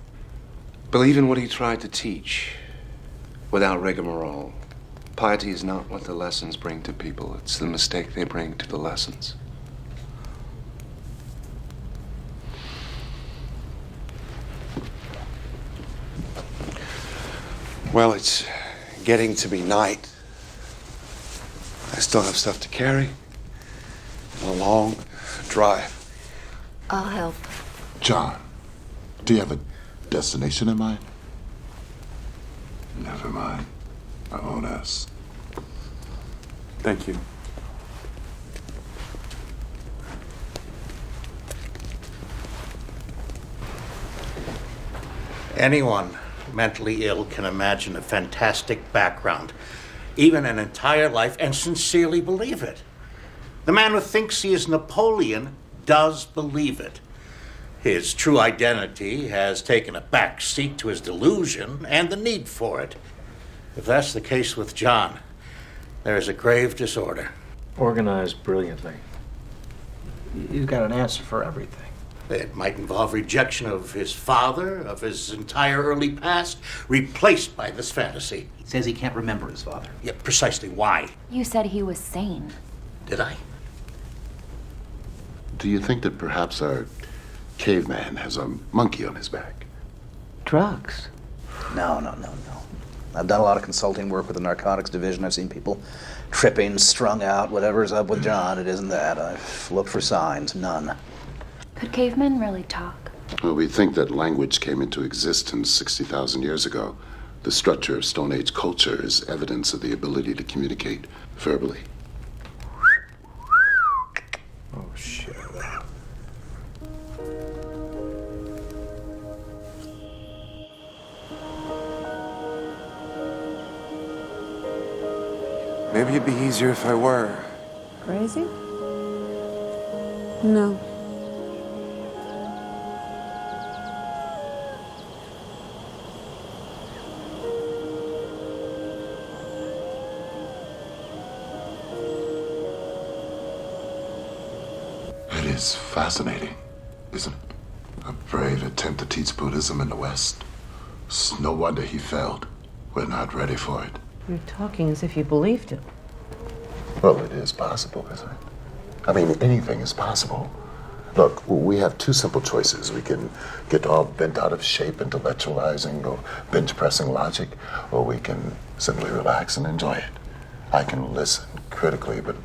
Believe in what he tried to teach, without rigmarole. Piety is not what the lessons bring to people, it's the mistake they bring to the lessons. Well, it's getting to be night. I still have stuff to carry. And a long drive. I'll help. John, do you have a destination in mind? Never mind. I won't ask. Thank you. Anyone mentally ill can imagine a fantastic background, even an entire life, and sincerely believe it. The man who thinks he is Napoleon does believe it. His true identity has taken a back seat to his delusion and the need for it. If that's the case with John, there is a grave disorder. Organized brilliantly. He's got an answer for everything. It might involve rejection of his father, of his entire early past, replaced by this fantasy. He says he can't remember his father. Yeah, precisely why? You said he was sane. Did I? Do you think that perhaps our caveman has a monkey on his back? Drugs? No. I've done a lot of consulting work with the narcotics division. I've seen people tripping, strung out, whatever's up with John. It isn't that. I've looked for signs. None. Could cavemen really talk? Well, we think that language came into existence 60,000 years ago. The structure of Stone Age culture is evidence of the ability to communicate verbally. Oh, shit. Maybe it'd be easier if I were. Crazy? No. It is fascinating, isn't it? A brave attempt to teach Buddhism in the West. It's no wonder he failed. We're not ready for it. You're talking as if you believed it. Well, it is possible, isn't it? I mean, anything is possible. Look, we have two simple choices. We can get all bent out of shape intellectualizing or bench pressing logic, or we can simply relax and enjoy it. I can listen critically, but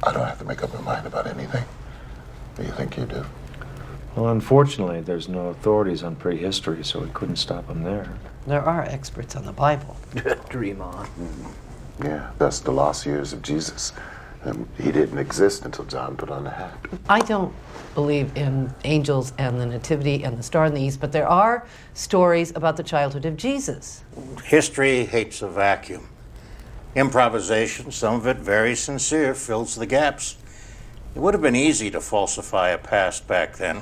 I don't have to make up my mind about anything. Do you think you do? Well, unfortunately, there's no authorities on prehistory, so we couldn't stop him there. There are experts on the Bible. Dream on. Yeah, that's the lost years of Jesus. He didn't exist until John put on the hat. I don't believe in angels and the nativity and the star in the east, but there are stories about the childhood of Jesus. History hates a vacuum. Improvisation, some of it very sincere, fills the gaps. It would have been easy to falsify a past back then.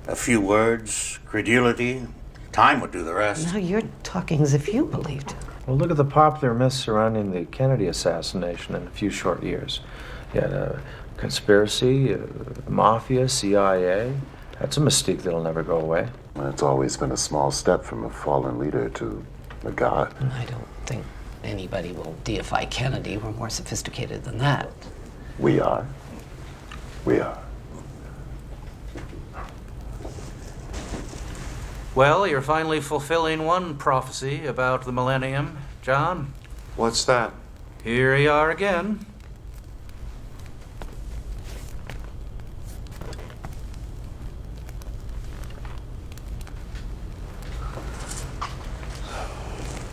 A few words, credulity, time would do the rest. Now you're talking as if you believed it. Well, look at the popular myths surrounding the Kennedy assassination in a few short years. You had a conspiracy, mafia, CIA. That's a mystique that'll never go away. It's always been a small step from a fallen leader to a god. I don't think anybody will deify Kennedy. We're more sophisticated than that. We are. We are. Well, you're finally fulfilling one prophecy about the millennium, John. What's that? Here you are again.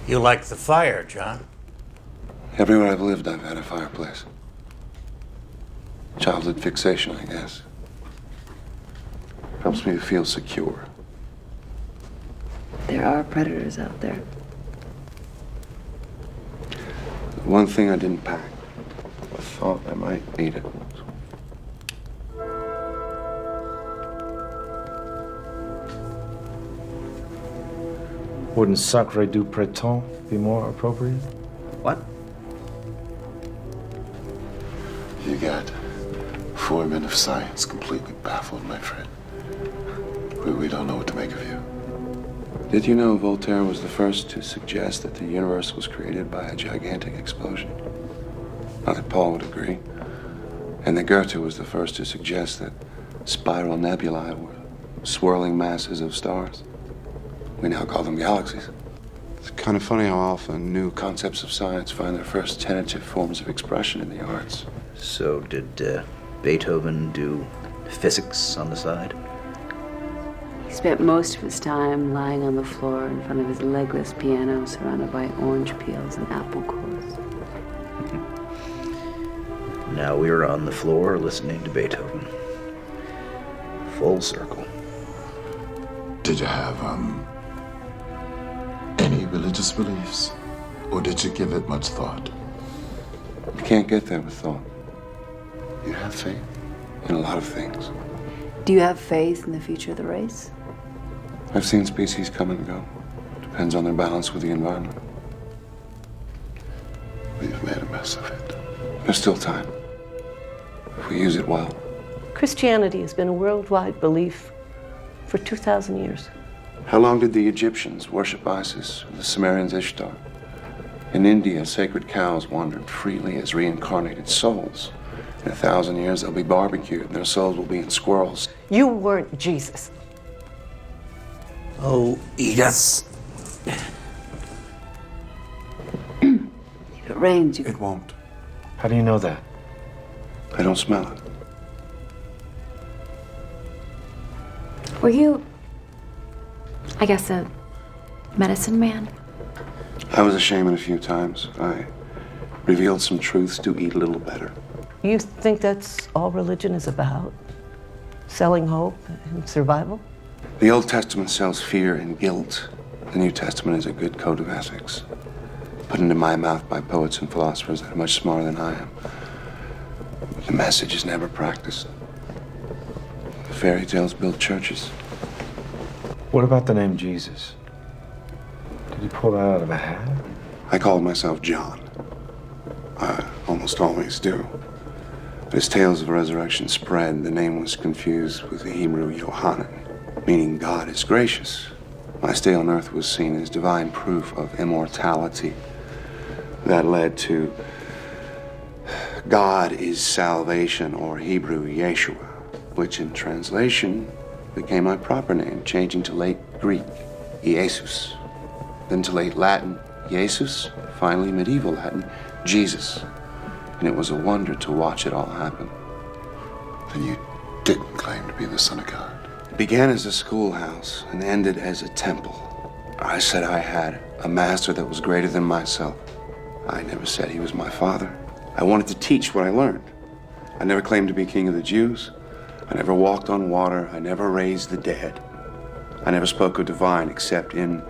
You like the fire, John? Everywhere I've lived, I've had a fireplace. Childhood fixation, I guess. Helps me to feel secure. There are predators out there. One thing I didn't pack. I thought I might need it. Wouldn't Sacre du Printemps be more appropriate? What? You got 4 men of science completely baffled, my friend. We don't know what to make of you. Did you know Voltaire was the first to suggest that the universe was created by a gigantic explosion? Not that Paul would agree. And that Goethe was the first to suggest that spiral nebulae were swirling masses of stars. We now call them galaxies. It's kind of funny how often new concepts of science find their first tentative forms of expression in the arts. So did Beethoven do physics on the side? He spent most of his time lying on the floor in front of his legless piano, surrounded by orange peels and apple cores. Now we're on the floor listening to Beethoven. Full circle. Did you have, any religious beliefs? Or did you give it much thought? You can't get there with thought. You have faith in a lot of things. Do you have faith in the future of the race? I've seen species come and go. Depends on their balance with the environment. We've made a mess of it. There's still time. If we use it well. Christianity has been a worldwide belief for 2,000 years. How long did the Egyptians worship Isis or the Sumerians Ishtar? In India, sacred cows wandered freely as reincarnated souls. In 1,000 years, they'll be barbecued and their souls will be in squirrels. You weren't Jesus. Oh, yes. If it rains, you... It won't. How do you know that? I don't smell it. Were you, I guess, a medicine man? I was a shaman a few times. I revealed some truths to eat a little better. You think that's all religion is about? Selling hope and survival? The Old Testament sells fear and guilt. The New Testament is a good code of ethics, put into my mouth by poets and philosophers that are much smarter than I am. But the message is never practiced. The fairy tales build churches. What about the name Jesus? Did you pull that out of a hat? I called myself John. I almost always do. But as tales of resurrection spread, the name was confused with the Hebrew Yohanan, meaning God is gracious. My stay on earth was seen as divine proof of immortality. That led to God is salvation, or Hebrew Yeshua, which in translation became my proper name, changing to late Greek, Jesus, then to late Latin, Jesus, finally medieval Latin, Jesus. And it was a wonder to watch it all happen. Then you didn't claim to be the Son of God. It began as a schoolhouse and ended as a temple. I said I had a master that was greater than myself. I never said he was my father. I wanted to teach what I learned. I never claimed to be king of the Jews. I never walked on water. I never raised the dead. I never spoke of divine except in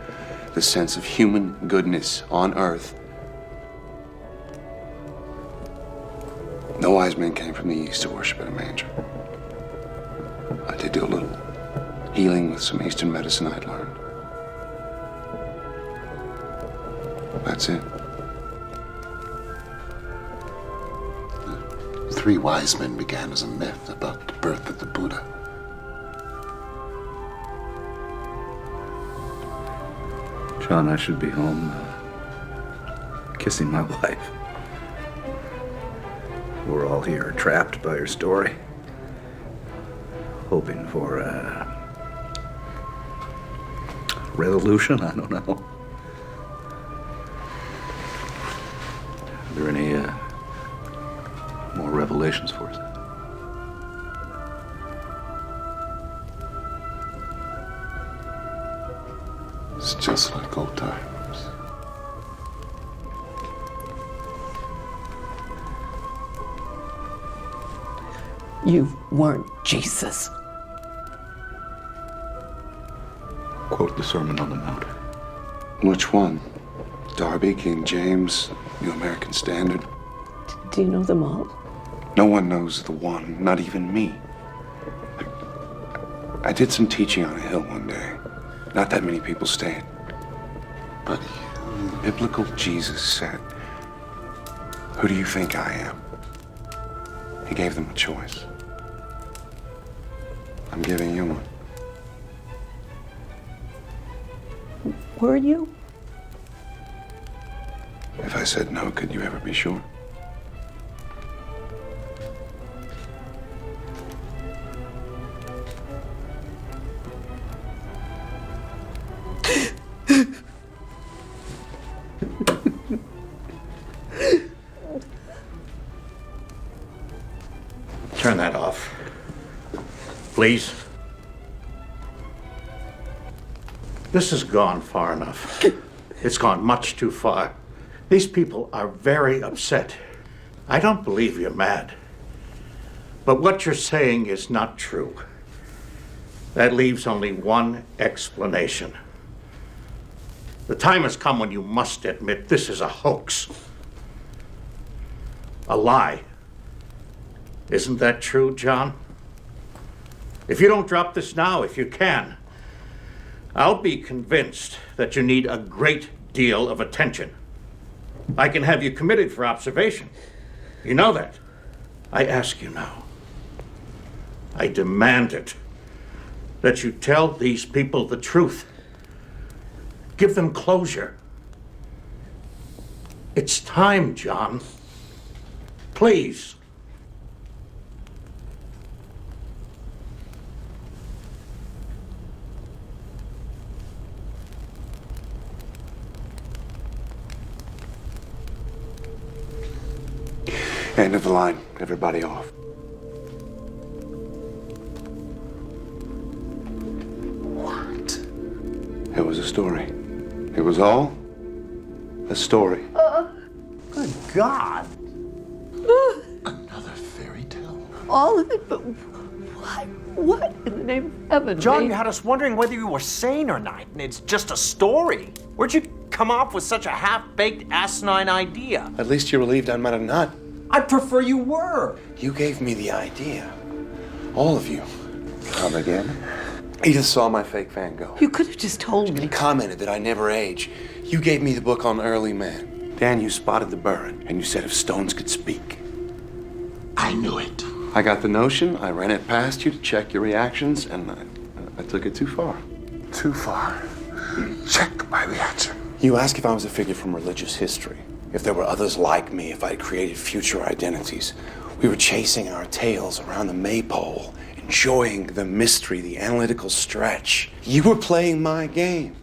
the sense of human goodness on earth. No wise men came from the east to worship at a manger. I did do a little healing with some Eastern medicine I'd learned. That's it. The 3 wise men began as a myth about the birth of the Buddha. John, I should be home kissing my wife. We're all here trapped by your story, hoping for a resolution. I don't know. Are there any more revelations for us? It's just like old times. You weren't Jesus. Quote the Sermon on the Mount. Which one? Darby, King James, New American Standard? Do you know them all? No one knows the one, not even me. I did some teaching on a hill one day. Not that many people stayed. But biblical Jesus said, "Who do you think I am?" He gave them a choice. I'm giving you one. Were you? If I said no, could you ever be sure? Turn that off. Please. This has gone far enough. It's gone much too far. These people are very upset. I don't believe you're mad. But what you're saying is not true. That leaves only one explanation. The time has come when you must admit this is a hoax. A lie. Isn't that true, John? If you don't drop this now, if you can, I'll be convinced that you need a great deal of attention. I can have you committed for observation. You know that. I ask you now. I demand it. That you tell these people the truth. Give them closure. It's time, John. Please. End of the line. Everybody off. What? It was a story. It was all a story. Good God. Another fairy tale? All of it, but why? What in the name of heaven? John, made- you had us wondering whether you were sane or not, and it's just a story. Where'd you come up with such a half-baked, asinine idea? At least you're relieved I'm not a nut. I'd prefer you were. You gave me the idea. All of you. Come again? Edith saw my fake Van Gogh. You could have just told me. He commented that I never age. You gave me the book on early man. Dan, you spotted the burn, and you said if stones could speak. I knew it. I got the notion, I ran it past you to check your reactions, and I took it too far. Too far. Check my reaction. You asked if I was a figure from religious history, if there were others like me, if I'd created future identities. We were chasing our tails around the maypole, enjoying the mystery, the analytical stretch. You were playing my game.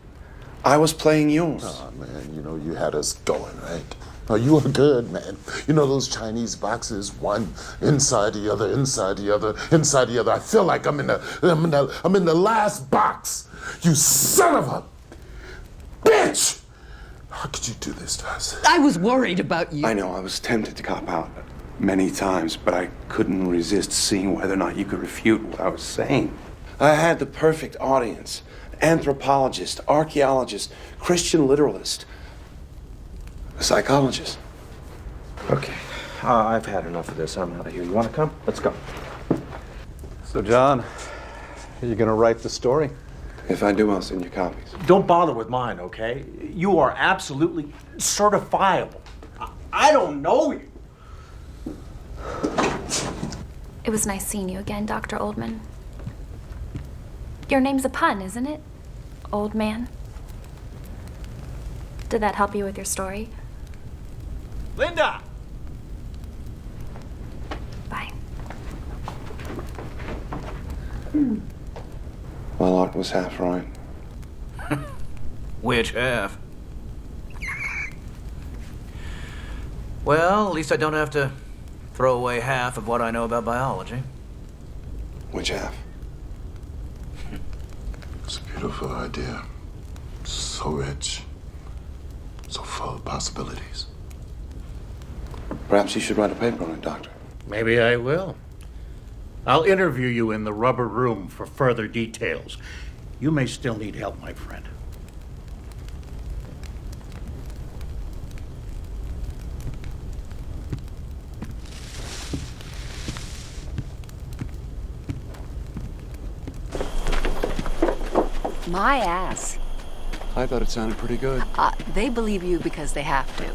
I was playing yours. Oh, man, you know, you had us going, right? Oh, you were good, man. You know those Chinese boxes, one inside the other, inside the other, inside the other. I feel like I'm in the last box. You son of a bitch! How could you do this to us? I was worried about you. I know, I was tempted to cop out many times, but I couldn't resist seeing whether or not you could refute what I was saying. I had the perfect audience. Anthropologist, archaeologist, Christian literalist, a psychologist. Okay, I've had enough of this. I'm out of here. You want to come? Let's go. So, John, are you going to write the story? If I do, I'll send you copies. Don't bother with mine, okay? You are absolutely certifiable. I don't know you. It was nice seeing you again, Dr. Oldman. Your name's a pun, isn't it? Old man. Did that help you with your story? Linda! Well, Art was half right. Which half? Well, at least I don't have to throw away half of what I know about biology. Which half? It's a beautiful idea. So rich. So full of possibilities. Perhaps you should write a paper on it, Doctor. Maybe I will. I'll interview you in the rubber room for further details. You may still need help, my friend. My ass. I thought it sounded pretty good. They believe you because they have to.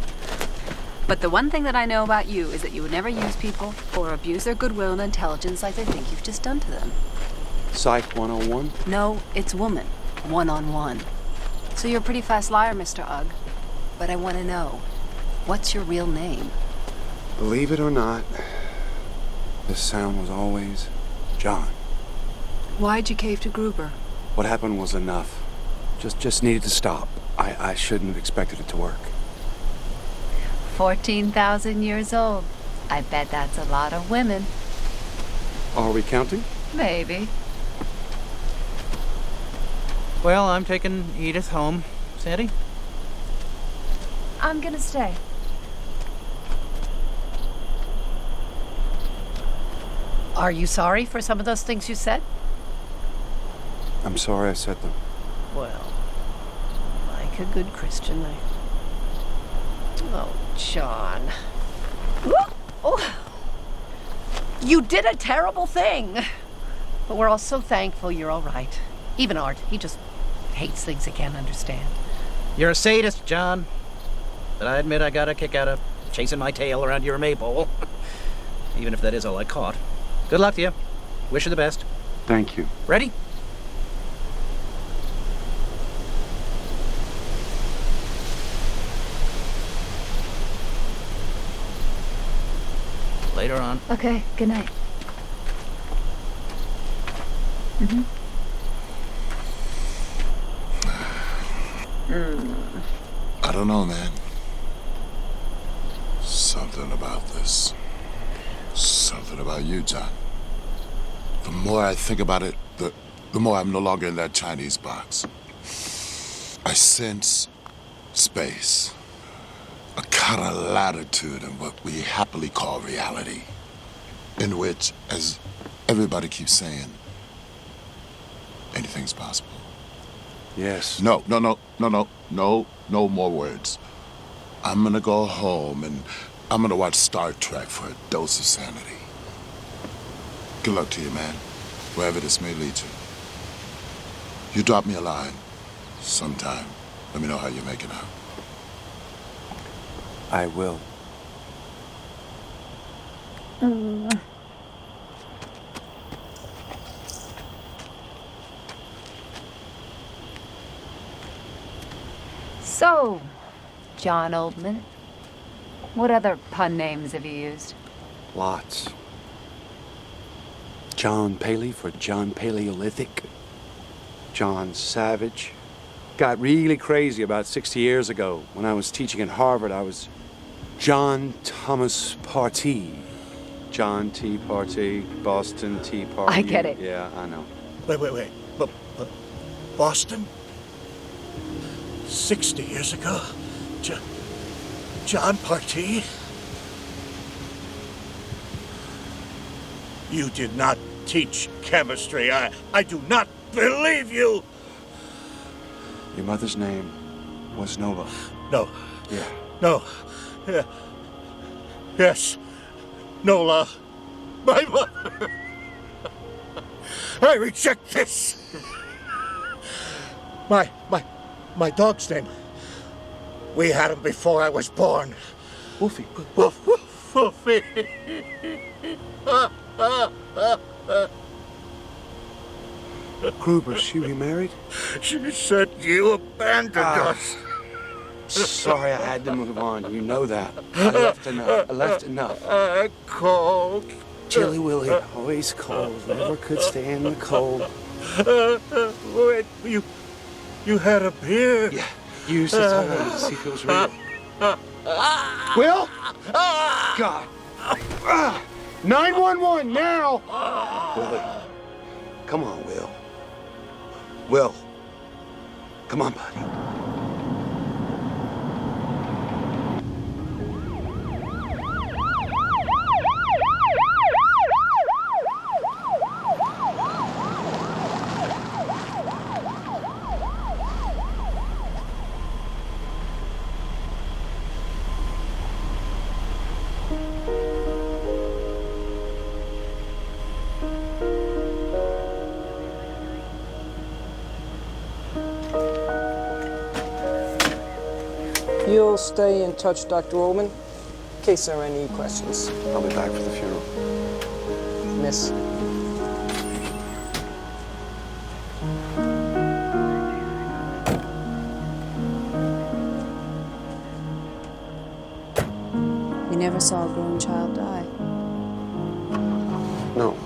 But the one thing that I know about you is that you would never use people or abuse their goodwill and intelligence like they think you've just done to them. Psych 101? No, it's woman. One-on-one. So you're a pretty fast liar, Mr. Ugg. But I want to know, what's your real name? Believe it or not, the sound was always John. Why'd you cave to Gruber? What happened was enough. Just needed to stop. I shouldn't have expected it to work. 14,000 years old. I bet that's a lot of women. Are we counting? Maybe. Well, I'm taking Edith home. Sandy? I'm gonna stay. Are you sorry for some of those things you said? I'm sorry I said them. Well, like a good Christian, Oh, John. Oh. You did a terrible thing. But we're all so thankful you're all right. Even Art, he just hates things he can't understand. You're a sadist, John. But I admit I got a kick out of chasing my tail around your maypole. Even if that is all I caught. Good luck to you. Wish you the best. Thank you. Ready? Later on. Okay, good night. I don't know, man. Something about this. Something about you, John. The more I think about it, the more I'm no longer in that Chinese box. I sense space. A kind of latitude in what we happily call reality. In which, as everybody keeps saying, anything's possible. Yes. No more words. I'm gonna go home and I'm gonna watch Star Trek for a dose of sanity. Good luck to you, man, wherever this may lead you. You drop me a line sometime. Let me know how you're making out. I will. So, John Oldman, what other pun names have you used? Lots. John Paley for John Paleolithic. John Savage. Got really crazy about 60 years ago. When I was teaching at Harvard, I was John Thomas Partee. John T. Partee, Boston Tea Party. I get it. Yeah, I know. Wait. But Boston? 60 years ago? John Partee? You did not teach chemistry. I do not believe you! Your mother's name was Nova. No. Yeah. No. Yeah. Yes. Nola. My mother. I reject this. My dog's name. We had him before I was born. Wolfie. Wolfie. Gruber, she remarried? She said you abandoned us. Sorry, I had to move on. You know that. I left enough. I called Chilly Willy, always cold, never could stand the cold. Wait, you had a beer? Yeah, you used to tell him to see if it was real. Will? God. 911 now! Willie, come on, Will. Will, come on, buddy. You'll stay in touch, Dr. Ullman, in case there are any questions. I'll be back for the funeral. Miss. You never saw a grown child die. No.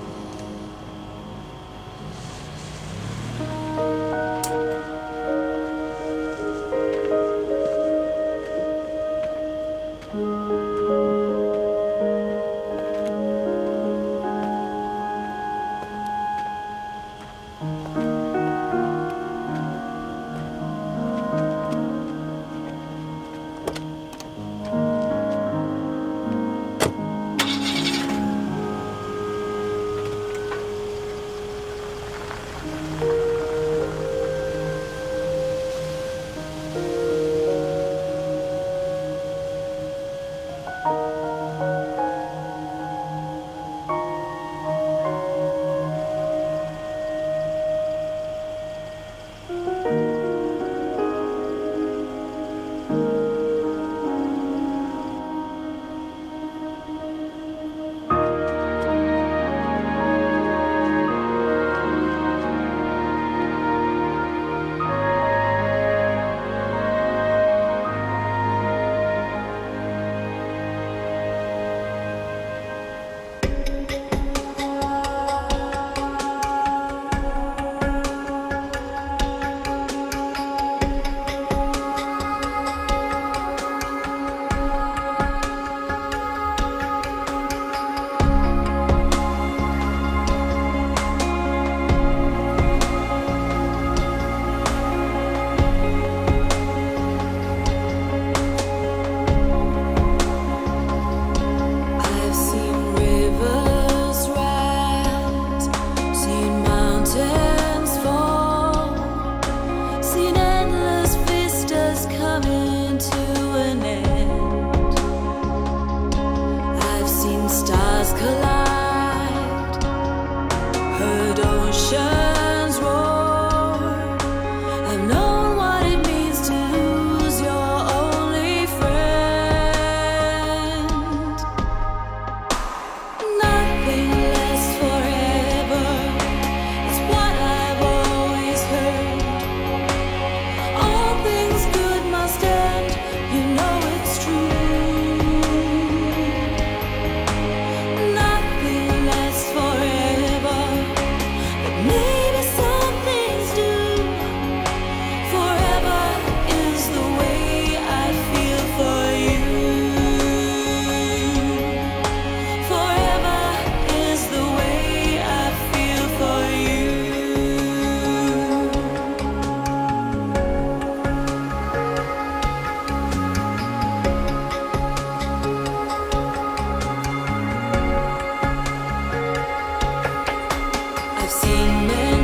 I've seen men